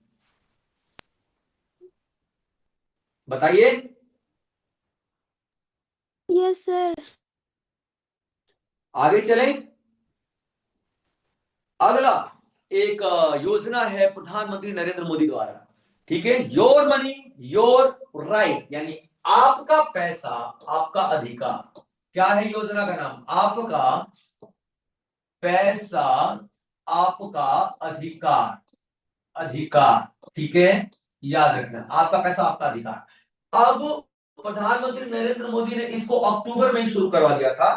बताइए। Yes sir. आगे चलें। अगला एक योजना है प्रधानमंत्री नरेंद्र मोदी द्वारा, ठीक है, योर मनी योर राइट, यानी आपका पैसा आपका अधिकार। क्या है योजना का नाम? आपका पैसा आपका अधिकार, अधिकार, ठीक है, याद रखना, आपका पैसा आपका अधिकार। अब प्रधानमंत्री नरेंद्र मोदी ने इसको अक्टूबर में ही शुरू करवा दिया था।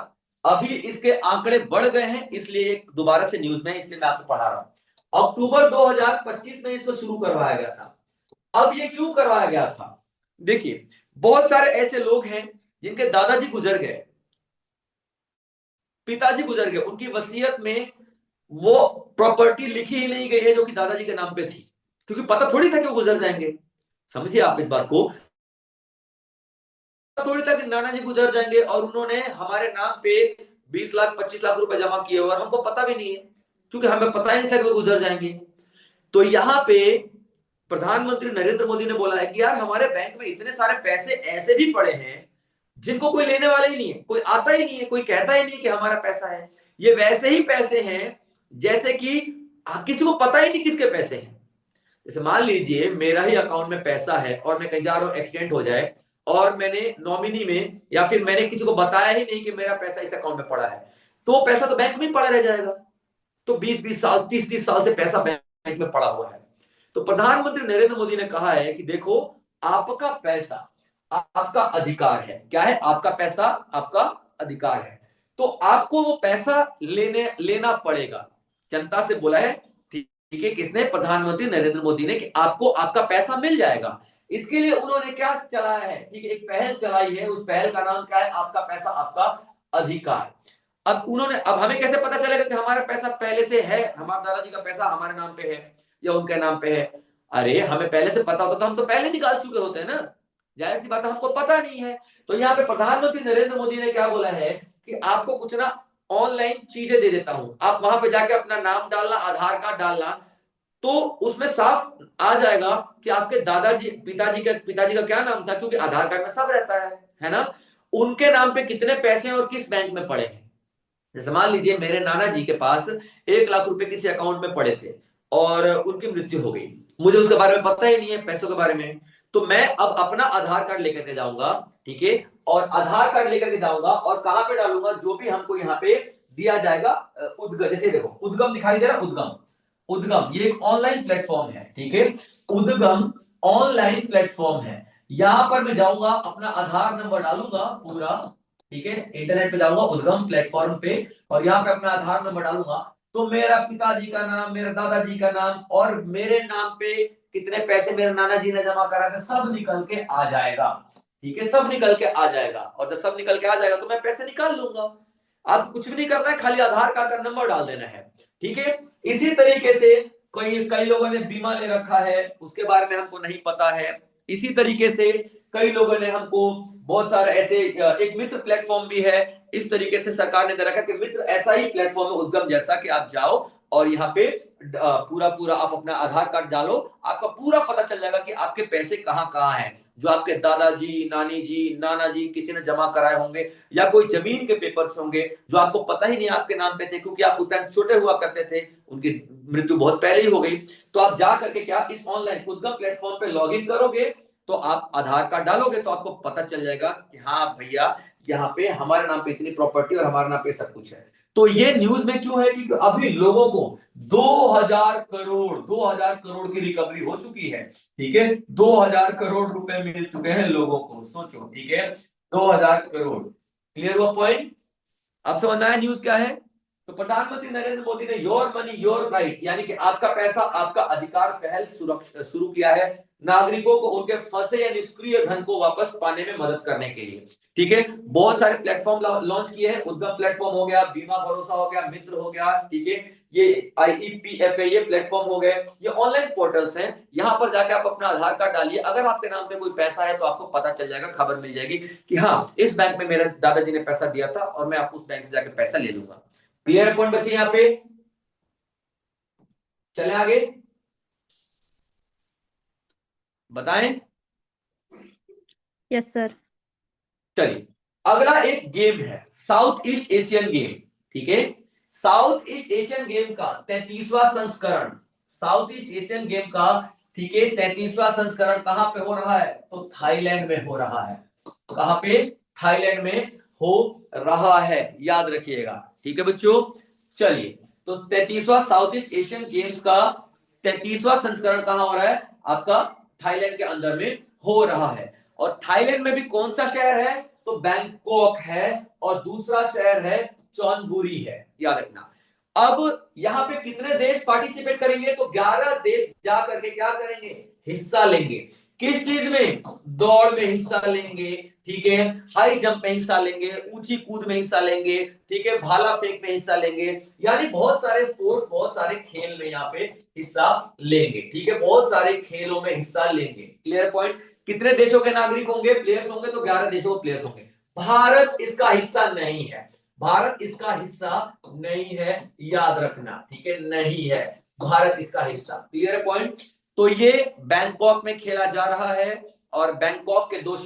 अभी इसके आंकड़े बढ़ गए हैं, इसलिए दोबारा से न्यूज में, इसलिए मैं आपको पढ़ा रहा हूं। अक्टूबर 2025 में इसको शुरू करवाया गया था। अब ये क्यों करवाया गया था? देखिए, बहुत सारे ऐसे लोग हैं जिनके दादाजी गुजर गए, पिताजी गुजर गए, उनकी वसीयत में वो प्रॉपर्टी लिखी ही नहीं गई है जो कि दादाजी के नाम पे थी, क्योंकि पता थोड़ी था कि वो गुजर जाएंगे। समझिए आप इस बात को, थोड़ी था कि नाना जी गुजर जाएंगे और उन्होंने हमारे नाम पे 20 लाख 25 लाख रुपए जमा किए और हमको पता भी नहीं है, क्योंकि हमें पता ही नहीं था कि वो गुजर जाएंगे। तो यहाँ पे प्रधानमंत्री नरेंद्र मोदी ने बोला है कि यार हमारे बैंक में इतने सारे पैसे ऐसे भी पड़े हैं जिनको कोई लेने वाला ही नहीं है, कोई आता ही नहीं है, कोई कहता ही नहीं कि हमारा पैसा है। ये वैसे ही पैसे हैं जैसे कि किसी को पता ही नहीं किसके पैसे हैं। जैसे मान लीजिए मेरा ही अकाउंट में पैसा है और मैं कहीं जा रहा हूं, एक्सीडेंट हो जाए और मैंने नॉमिनी में या फिर मैंने किसी को बताया ही नहीं कि मेरा पैसा इस अकाउंट में पड़ा है, तो पैसा तो बैंक में ही पड़ा रह जाएगा। तो 20-20 साल 30-30 साल से पैसा बैंक में पड़ा हुआ है। तो प्रधानमंत्री नरेंद्र मोदी ने कहा है कि देखो, आपका पैसा आपका अधिकार है। क्या है? आपका पैसा आपका अधिकार है। तो आपको वो पैसा लेना पड़ेगा। जनता से बोला है, ठीक है, किसने? प्रधानमंत्री नरेंद्र मोदी ने, कि आपको आपका पैसा मिल जाएगा। इसके लिए उन्होंने क्या चलाया है? ठीक है, एक पहल चलाई है, उस पहल का नाम क्या है? आपका पैसा आपका अधिकार। अब हमें कैसे पता चलेगा कि हमारा पैसा पहले से है, हमारे दादाजी का पैसा हमारे नाम पे है या उनके नाम पे है? अरे हमें पहले से पता होता तो हम तो पहले निकाल चुके होते हैं ना। जाहिर सी बात है, हमको पता नहीं है। तो यहाँ पे प्रधानमंत्री नरेंद्र मोदी ने क्या बोला है कि आपको कुछ ना ऑनलाइन चीजें दे देता हूं, आप वहां पे जाके अपना नाम डालना, आधार कार्ड डालना, तो उसमें साफ आ जाएगा कि आपके दादाजी पिताजी का क्या नाम था, क्योंकि आधार कार्ड में सब रहता है ना, उनके नाम पे कितने पैसे हैं और किस बैंक में पड़े हैं। जैसे मान लीजिए मेरे नाना जी के पास 1 लाख रुपए किसी अकाउंट में पड़े थे और उनकी मृत्यु हो गई, मुझे उसके बारे में पता ही नहीं है, पैसों के बारे में। तो मैं अब अपना आधार कार्ड लेकर के जाऊंगा, ठीक है, और आधार कार्ड लेकर के जाऊंगा और कहां पे डालूंगा? जो भी हमको यहाँ पे दिया जाएगा, उद्गम, जैसे देखो उद्गम दिखाई दे रहा है, उद्गम, उद्गम ये एक ऑनलाइन प्लेटफॉर्म है, ठीक है, उद्गम ऑनलाइन प्लेटफॉर्म है। यहां पर मैं जाऊंगा, अपना आधार नंबर डालूंगा पूरा, ठीक है, इंटरनेट पे जाऊंगा उद्गम प्लेटफॉर्म पे और यहाँ पे अपना आधार नंबर डालूंगा, तो मेरा पिताजी का नाम, मेरे दादाजी का नाम और मेरे नाम पे कितने पैसे मेरे नाना जी ने जमा करा थे, सब निकल के आ जाएगा। ठीक है, सब निकल के आ जाएगा और जब सब निकल के आ जाएगा तो मैं पैसे निकाल लूंगा। आप कुछ भी नहीं करना है, खाली आधार कार्ड का नंबर डाल देना है, ठीक है। इसी तरीके से कई कई लोगों ने बीमा ले रखा है, उसके बारे में हमको नहीं पता है। इसी तरीके से कई लोगों ने हमको बहुत सारे ऐसे, एक मित्र प्लेटफॉर्म भी है, इस तरीके से सरकार ने दे रखा कि मित्र ऐसा ही प्लेटफॉर्म है उद्गम जैसा, कि आप जाओ और यहाँ पे पूरा पूरा आप अपना आधार कार्ड डालो, आपका पूरा पता चल जाएगा कि आपके पैसे कहाँ कहाँ हैं, जो आपके दादाजी, नानी जी, नाना जी किसी ने जमा कराए होंगे, या कोई जमीन के पेपर्स होंगे जो आपको पता ही नहीं आपके नाम पे थे, क्योंकि आप उस टाइम छोटे हुआ करते थे, उनकी मृत्यु बहुत पहले ही हो गई। तो आप जा करके क्या इस ऑनलाइन उद्गम प्लेटफॉर्म पे लॉग इन करोगे, तो आप आधार कार्ड डालोगे तो आपको पता चल जाएगा कि हाँ भैया, यहाँ पे हमारे नाम पे इतनी प्रॉपर्टी और हमारे नाम पे सब कुछ है। तो ये न्यूज में क्यों है? कि अभी लोगों को 2000 करोड़ की रिकवरी हो चुकी है, ठीक है, 2000 करोड़ रुपए मिल चुके हैं लोगों को, सोचो, ठीक है, 2000 करोड़। क्लियर हुआ पॉइंट? अब समझ में आया न्यूज क्या है? तो प्रधानमंत्री नरेंद्र मोदी ने योर मनी योर राइट, यानी कि आपका पैसा आपका अधिकार पहल शुरू किया है, नागरिकों को उनके फंसे या निष्क्रिय धन को वापस पाने में मदद करने के लिए। ठीक है, बहुत सारे प्लेटफॉर्म लॉन्च किए हैं, उद्गम प्लेटफॉर्म हो गया, बीमा भरोसा हो गया, मित्र हो गया, ठीक है, ये IEPFA ये प्लेटफॉर्म हो गए, ये ऑनलाइन पोर्टल्स हैं। यहाँ पर जाकर आप अपना आधार कार्ड डालिए, अगर आपके नाम पे कोई पैसा है तो आपको पता चल जाएगा, खबर मिल जाएगी कि हाँ इस बैंक में मेरे दादाजी ने पैसा दिया था और मैं आप उस बैंक से जाकर पैसा ले लूंगा। क्लियर पॉइंट बच्चे? यहाँ पे चले आगे, बताएं। Yes sir. चलिए, अगला एक गेम है साउथ ईस्ट एशियन गेम, ठीक है, साउथ ईस्ट एशियन गेम का 33वां संस्करण, साउथ ईस्ट एशियन गेम का ठीक है, 33वां संस्करण कहां पे हो रहा है? तो थाईलैंड में हो रहा है। कहां पे? थाईलैंड में हो रहा है, याद रखिएगा। ठीक है बच्चों, चलिए, तो 33वां साउथ ईस्ट एशियन गेम्स का 33वां संस्करण कहां हो रहा है? आपका थाईलैंड के अंदर में हो रहा है। और थाईलैंड में भी कौन सा शहर है? तो बैंकॉक है, और दूसरा शहर है चौनबुरी है, याद रखना। अब यहां पे कितने देश पार्टिसिपेट करेंगे? तो 11 देश जा करके क्या करेंगे? हिस्सा लेंगे। किस चीज में? दौड़ में हिस्सा लेंगे, ठीक है, हाई जंप में हिस्सा लेंगे, ऊंची कूद में हिस्सा लेंगे, ठीक है, भाला फेंक में हिस्सा लेंगे, यानी बहुत सारे स्पोर्ट्स, बहुत सारे खेल में यहाँ पे हिस्सा लेंगे। ठीक है, बहुत सारे खेलों में हिस्सा लेंगे। Clear point? कितने देशों के नागरिक होंगे, प्लेयर्स होंगे? तो 11 देशों के प्लेयर्स होंगे। भारत इसका हिस्सा नहीं है, भारत इसका हिस्सा नहीं है, याद रखना। ठीक है, नहीं है भारत इसका हिस्सा। Clear point? तो ये बैंकॉक में खेला जा रहा है, और बैंकॉक के दो,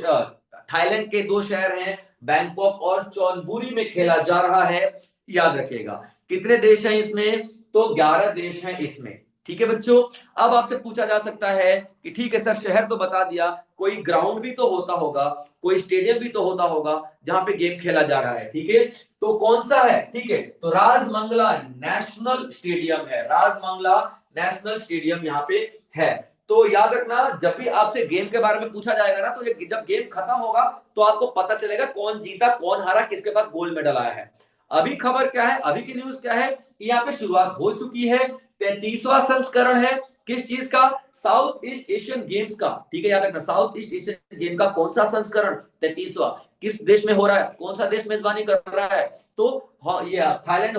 थाईलैंड के दो शहर हैं, बैंकॉक और चौनबुरी में खेला जा रहा है, याद रखिएगा। कितने देश हैं इसमें? तो 11 देश हैं इसमें। ठीक है बच्चों, अब आपसे पूछा जा सकता है कि ठीक है सर, शहर तो बता दिया, कोई ग्राउंड भी तो होता होगा, कोई स्टेडियम भी तो होता होगा जहां पे गेम खेला जा रहा है, ठीक है, तो कौन सा है? ठीक है, तो राजमंगला नेशनल स्टेडियम है, राजमंगला नेशनल स्टेडियम यहाँ पे है। तो याद रखना, जब भी आपसे गेम के बारे में पूछा जाएगा ना, तो जब गेम खत्म होगा तो आपको पता चलेगा कौन जीता, कौन हारा, किसके पास गोल्ड मेडल आया है। अभी खबर क्या है, अभी की न्यूज क्या है? यहाँ पे शुरुआत हो चुकी है, 33वां संस्करण है किस चीज का? साउथ ईस्ट एशियन गेम्स का। ठीक है, याद रखना, साउथ ईस्ट एशियन गेम का कौन सा संस्करण? 33वां। किस देश में हो रहा है? कौन सा देश मेजबानी कर रहा है? तो हाँ, ये थाईलैंड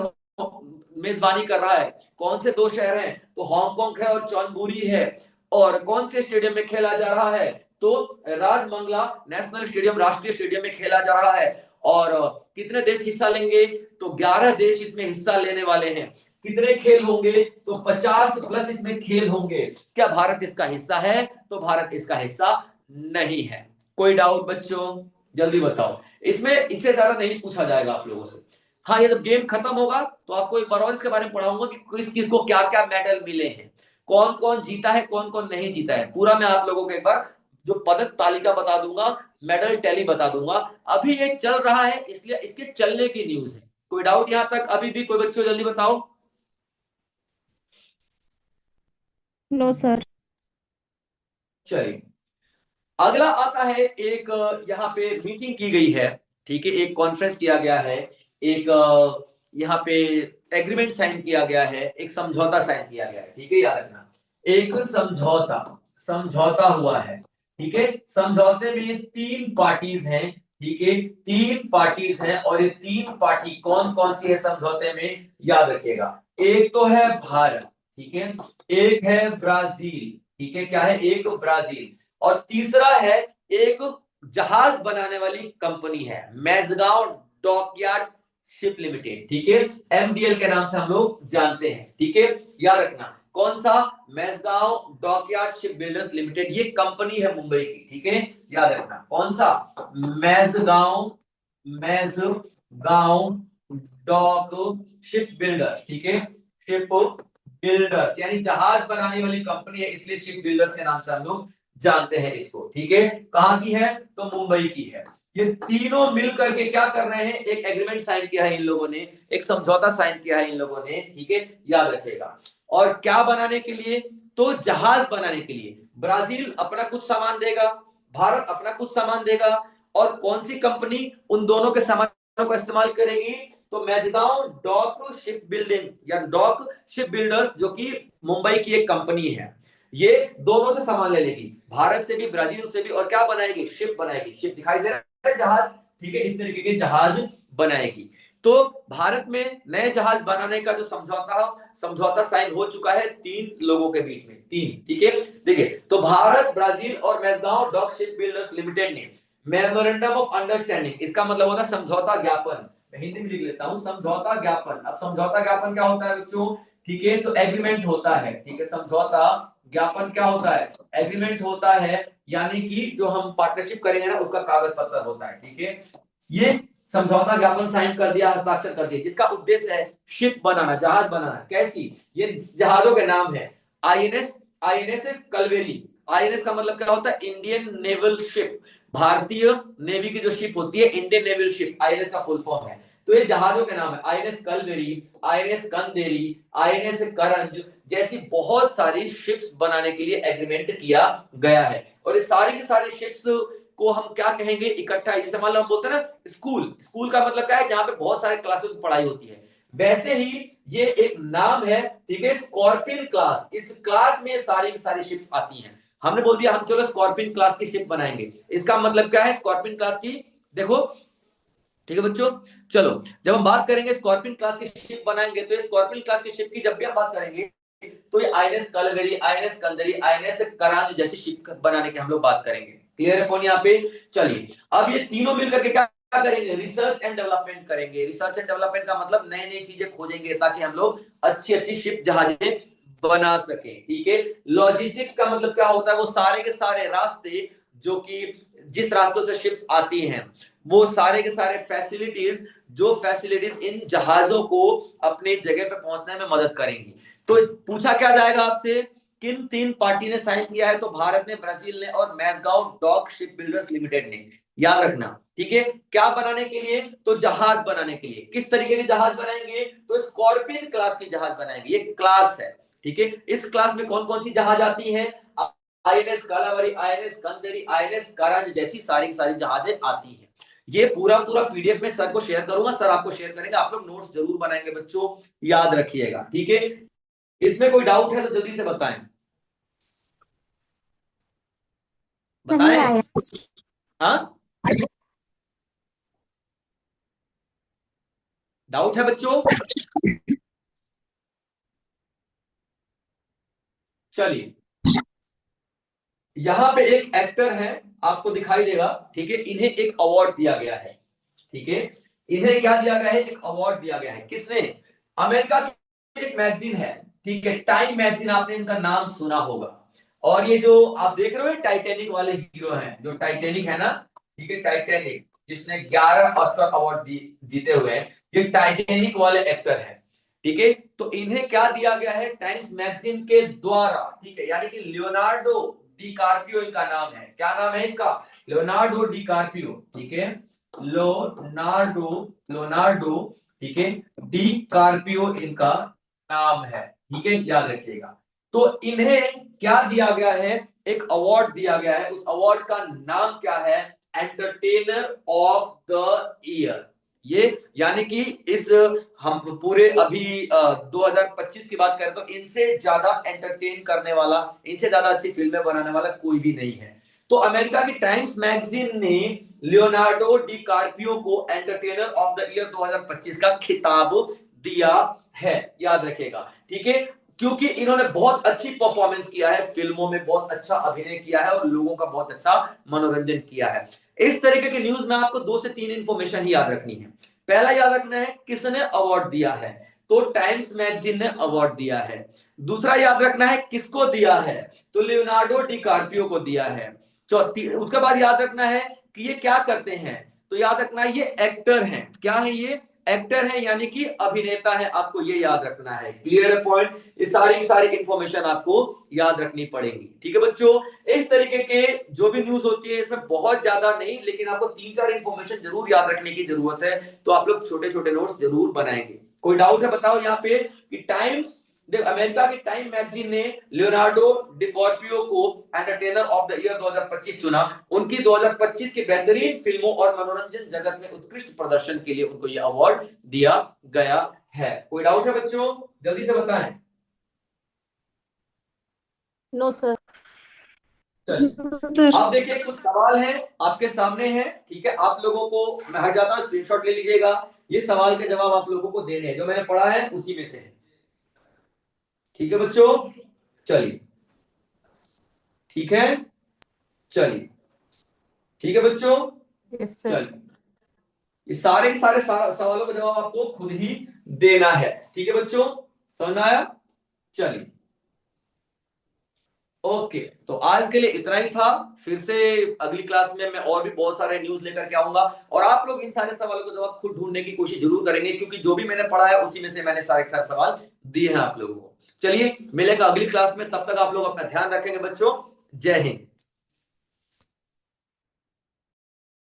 मेजबानी कर रहा है। कौन से दो शहर हैं? तो हांगकांग है और चौनबुरी है। और कौन से स्टेडियम में खेला जा रहा है? तो राजमंगला नेशनल स्टेडियम, राष्ट्रीय स्टेडियम में खेला जा रहा है। और कितने देश हिस्सा लेंगे? तो 11 देश इसमें हिस्सा लेने वाले हैं। कितने खेल होंगे? तो 50 प्लस इसमें खेल होंगे। क्या भारत इसका हिस्सा है? तो भारत इसका हिस्सा नहीं है। कोई डाउट बच्चों? जल्दी बताओ। इसमें इससे ज्यादा नहीं पूछा जाएगा आप लोगों से। हाँ, ये जब गेम खत्म होगा तो आपको एक बार और इसके बारे में पढ़ाऊंगा कि किस किस को क्या क्या मेडल मिले हैं, कौन कौन जीता है, कौन कौन नहीं जीता है, पूरा मैं आप लोगों को एक बार जो पदक तालिका बता दूंगा, मेडल टैली बता दूंगा। अभी ये चल रहा है, इसलिए इसके चलने की न्यूज है। कोई डाउट यहां तक अभी भी? कोई बच्चों जल्दी बताओ। No sir. चलिए, अगला आता है एक, यहाँ पे मीटिंग की गई है, ठीक है, एक कॉन्फ्रेंस किया गया है, एक यहाँ पे एग्रीमेंट साइन किया गया है, एक समझौता साइन किया गया है। ठीक है, याद रखना, एक समझौता, समझौता हुआ है। ठीक है, समझौते में तीन पार्टीज हैं। ठीक है, तीन पार्टीज हैं, और ये तीन पार्टी कौन कौन सी है समझौते में? याद रखिएगा, एक तो है भारत, ठीक है, एक है ब्राजील, ठीक है, क्या है? एक ब्राजील, और तीसरा है एक जहाज बनाने वाली कंपनी है, मेजगांव डॉकयार्ड शिप लिमिटेड। ठीक है, एमडीएल के नाम से हम लोग जानते हैं। ठीक है, याद रखना, कौन सा? Mazagaon dockyard ship builders limited, ये कंपनी है मुंबई की। ठीक है, याद रखना, कौन सा? Mazagaon, Mazagaon dock ship builders. ठीक है, शिप बिल्डर्स यानी जहाज बनाने वाली कंपनी है, इसलिए शिप बिल्डर्स के नाम से हम लोग जानते हैं इसको। ठीक है, कहां की है? तो मुंबई की है। ये तीनों मिलकर के क्या कर रहे हैं? एक एग्रीमेंट साइन किया है इन लोगों ने, एक समझौता साइन किया है इन लोगों ने। ठीक है, याद रखिएगा, और क्या बनाने के लिए? तो जहाज बनाने के लिए। ब्राजील अपना कुछ सामान देगा, भारत अपना कुछ सामान देगा, और कौन सी कंपनी उन दोनों के सामानों का इस्तेमाल करेगी? तो मेजगांव डॉक शिप बिल्डिंग या डॉक शिप बिल्डर्स, जो कि मुंबई की एक कंपनी है, ये दोनों से सामान ले लेगी, भारत से भी, ब्राजील से भी, और क्या बनाएगी? शिप बनाएगी। शिप दिखाई दे रहा है, जहाज। ठीक है, इस तरीके के जहाज बनाएगी। तो भारत में नए जहाज बनाने का जो समझौता साइन हो चुका है तीन लोगों के बीच में, तीन। ठीक है, देखिए, तो भारत, ब्राजील और Mazagaon dock ship builders limited ने मेमोरेंडम ऑफ अंडरस्टैंडिंग, इसका मतलब होता है समझौता ज्ञापन, मैं हिंदी में लिख लेता हूं, समझौता ज्ञापन। अब समझौता ज्ञापन क्या होता है बच्चों? ठीक है, तो एग्रीमेंट होता है। ठीक है, समझौता ज्ञापन क्या होता है? एग्रीमेंट होता है, यानी कि जो हम पार्टनरशिप करेंगे ना, उसका कागज पत्र होता है। ठीक है, ये समझौता ज्ञापन साइन कर दिया, हस्ताक्षर कर दिया, जिसका उद्देश्य है शिप बनाना, जहाज बनाना। कैसी? ये जहाजों के नाम है, आईएनएस आईएनएस कलवेरी। आईएनएस का मतलब क्या होता है? Indian naval ship. भारतीय नेवी की जो शिप होती है इंडियन नेवल शिप, आईएनएस का फुल फॉर्म है। तो ये जहाजों के नाम है, आईएनएस कलवेरी, आईएनएस कंदेरी, आईएनएस करंज जैसी बहुत सारी शिप्स बनाने के लिए एग्रीमेंट किया गया है। और ये सारी की सारी शिप्स को हम क्या कहेंगे इकट्ठा, जैसे मान लो हम बोलते हैं ना स्कूल, स्कूल का मतलब क्या है? जहां पे बहुत सारे क्लासों की पढ़ाई होती है। वैसे ही ये एक नाम है, ठीक है, स्कॉर्पियन क्लास। इस क्लास में सारी की सारी शिप्स आती हैं। हमने बोल दिया हम चलो स्कॉर्पियन क्लास की शिप बनाएंगे। इसका मतलब क्या है स्कॉर्पियन क्लास की? देखो, ठीक है बच्चों, चलो जब हम बात करेंगे स्कॉर्पियन क्लास की शिप बनाएंगे, तो ये स्कॉर्पियन क्लास की शिप की जब भी हम बात करेंगे तो ये आईएनएस कलवेरी, आईएनएस कंदरी, आईएनएस करांज जैसी शिप बनाने की हम लोग बात करेंगे। क्लियर है कौन यहाँ पे? चलिए, अब ये तीनों मिलकर के क्या करेंगे? रिसर्च एंड डेवलपमेंट करेंगे। रिसर्च एंड डेवलपमेंट का मतलब नई नई चीजें खोजेंगे ताकि हम लोग अच्छी अच्छी शिप जहाजें बना सके। ठीक है, लॉजिस्टिक्स का मतलब क्या होता है? वो सारे के सारे रास्ते जो कि जिस रास्तों से शिप्स आती हैं, वो सारे के सारे फैसिलिटीज, जो फैसिलिटीज इन जहाजों को अपने जगह पे पहुंचने में मदद करेंगी। तो पूछा क्या जाएगा आपसे? किन तीन पार्टी ने साइन किया है? तो भारत ने, ब्राजील ने और Mazagon dock ship builders limited ने। याद रखना, ठीक है। क्या बनाने के लिए? तो जहाज बनाने के लिए। किस तरीके के जहाज बनाएंगे? तो स्कॉर्पियन क्लास की जहाज बनाएंगे। ये क्लास है, ठीक है। इस क्लास में कौन कौन सी जहाज आती हैं? आईएनएस कालावारी, आईएनएस कंदरी, आईएनएस करांज जैसी सारी सारी जहाजें आती हैं। ये पूरा पूरा पीडीएफ में सर को शेयर करूंगा, सर आपको शेयर करेंगे, आप लोग नोट्स जरूर बनाएंगे बच्चों, याद रखिएगा, ठीक है। इसमें कोई डाउट है तो जल्दी से बताएं, नहीं बताएं। आया। हाँ, डाउट है बच्चों? चलिए, यहां पे एक एक्टर है, आपको दिखाई देगा, ठीक है। इन्हें एक अवार्ड दिया गया है, ठीक है। इन्हें क्या दिया गया है? एक अवार्ड दिया गया है। किसने? अमेरिका की एक मैगजीन है, ठीक है, टाइम मैगजीन, आपने इनका नाम सुना होगा। और ये जो आप देख रहे हो टाइटैनिक वाले हीरो हैं, जो टाइटैनिक है ना, ठीक है, टाइटैनिक जिसने 11 ऑस्कर अवार्ड जीते हुए हैं, ये टाइटैनिक वाले एक्टर हैं, ठीक है। तो इन्हें क्या दिया गया है? टाइम्स मैगजीन के द्वारा, ठीक है, यानी कि लियोनार्डो डी कार्पियो इनका नाम है। क्या नाम है इनका? लियोनार्डो डी कार्पियो, ठीक है। लोनार्डो, लोनार्डो, ठीक है, डी कार्पियो इनका नाम है, ठीक है, याद रखिएगा। तो इन्हें क्या दिया गया है? एक अवार्ड दिया गया है। उस अवार्ड का नाम क्या है? Entertainer of the year. ये यानी कि इस हम पूरे अभी 2025 की बात करें तो इनसे ज्यादा एंटरटेन करने वाला, इनसे ज्यादा अच्छी फिल्में बनाने वाला कोई भी नहीं है। तो अमेरिका की टाइम्स मैगजीन ने लियोनार्डो डी कार्पियो को एंटरटेनर ऑफ द ईयर 2025 का खिताब दिया है, याद रखेगा, ठीक है। क्योंकि इन्होंने बहुत अच्छी परफॉर्मेंस किया है, फिल्मों में बहुत अच्छा अभिनय किया है और लोगों का बहुत अच्छा मनोरंजन किया है। इस तरीके के न्यूज में आपको 2 से 3 इंफॉर्मेशन ही याद रखनी है। पहला याद रखना है किसने अवार्ड दिया है, तो टाइम्स मैगजीन ने अवार्ड दिया है। दूसरा याद रखना है किसको दिया है, तो लियोनार्डो डी कार्पियो को दिया है। उसके बाद याद रखना है कि ये क्या करते हैं, तो याद रखना है ये एक्टर हैं। क्या है ये? एक्टर है, यानी कि अभिनेता है, आपको ये याद रखना है। क्लियर है पॉइंट? ये सारी सारी इंफॉर्मेशन आपको याद रखनी पड़ेगी, ठीक है बच्चों। इस तरीके के जो भी न्यूज होती है इसमें बहुत ज्यादा नहीं, लेकिन आपको 3-4 इंफॉर्मेशन जरूर याद रखने की जरूरत है। तो आप लोग छोटे छोटे नोट्स जरूर बनाएंगे। कोई डाउट है बताओ यहाँ पे कि टाइम्स, देख अमेरिका की टाइम मैगजीन ने लियोनार्डो डिकॉर्पियो को एंटरटेनर ऑफ द ईयर 2025 चुना। उनकी 2025 की बेहतरीन फिल्मों और मनोरंजन जगत में उत्कृष्ट प्रदर्शन के लिए उनको यह अवार्ड दिया गया है। कोई डाउट है बच्चों? जल्दी से बताएं। No sir. चलिए, सर आप देखिए कुछ सवाल हैं आपके सामने हैं, ठीक है। आप लोगों को मैं हट जाता हूं, स्क्रीनशॉट ले लीजिएगा। ये सवाल के जवाब आप लोगों को देने हैं, जो मैंने पढ़ा है उसी में से है, ठीक है बच्चों। चलिए, ठीक है, चलिए, ठीक है बच्चों। Yes sir. चलिए, ये सारे के सारे सवालों का जवाब आपको खुद ही देना है, ठीक है बच्चों, समझ में आया? चलिए, ओके, तो आज के लिए इतना ही था। फिर से अगली क्लास में मैं और भी बहुत सारे न्यूज लेकर के आऊंगा, और आप लोग इन सारे सवालों को जवाब खुद ढूंढने की कोशिश जरूर करेंगे, क्योंकि जो भी मैंने पढ़ा है उसी में से मैंने सारे सारे सवाल दिए हैं आप लोगों को। चलिए मिलेगा अगली क्लास में, तब तक आप लोग अपना ध्यान रखेंगे बच्चों। जय हिंद।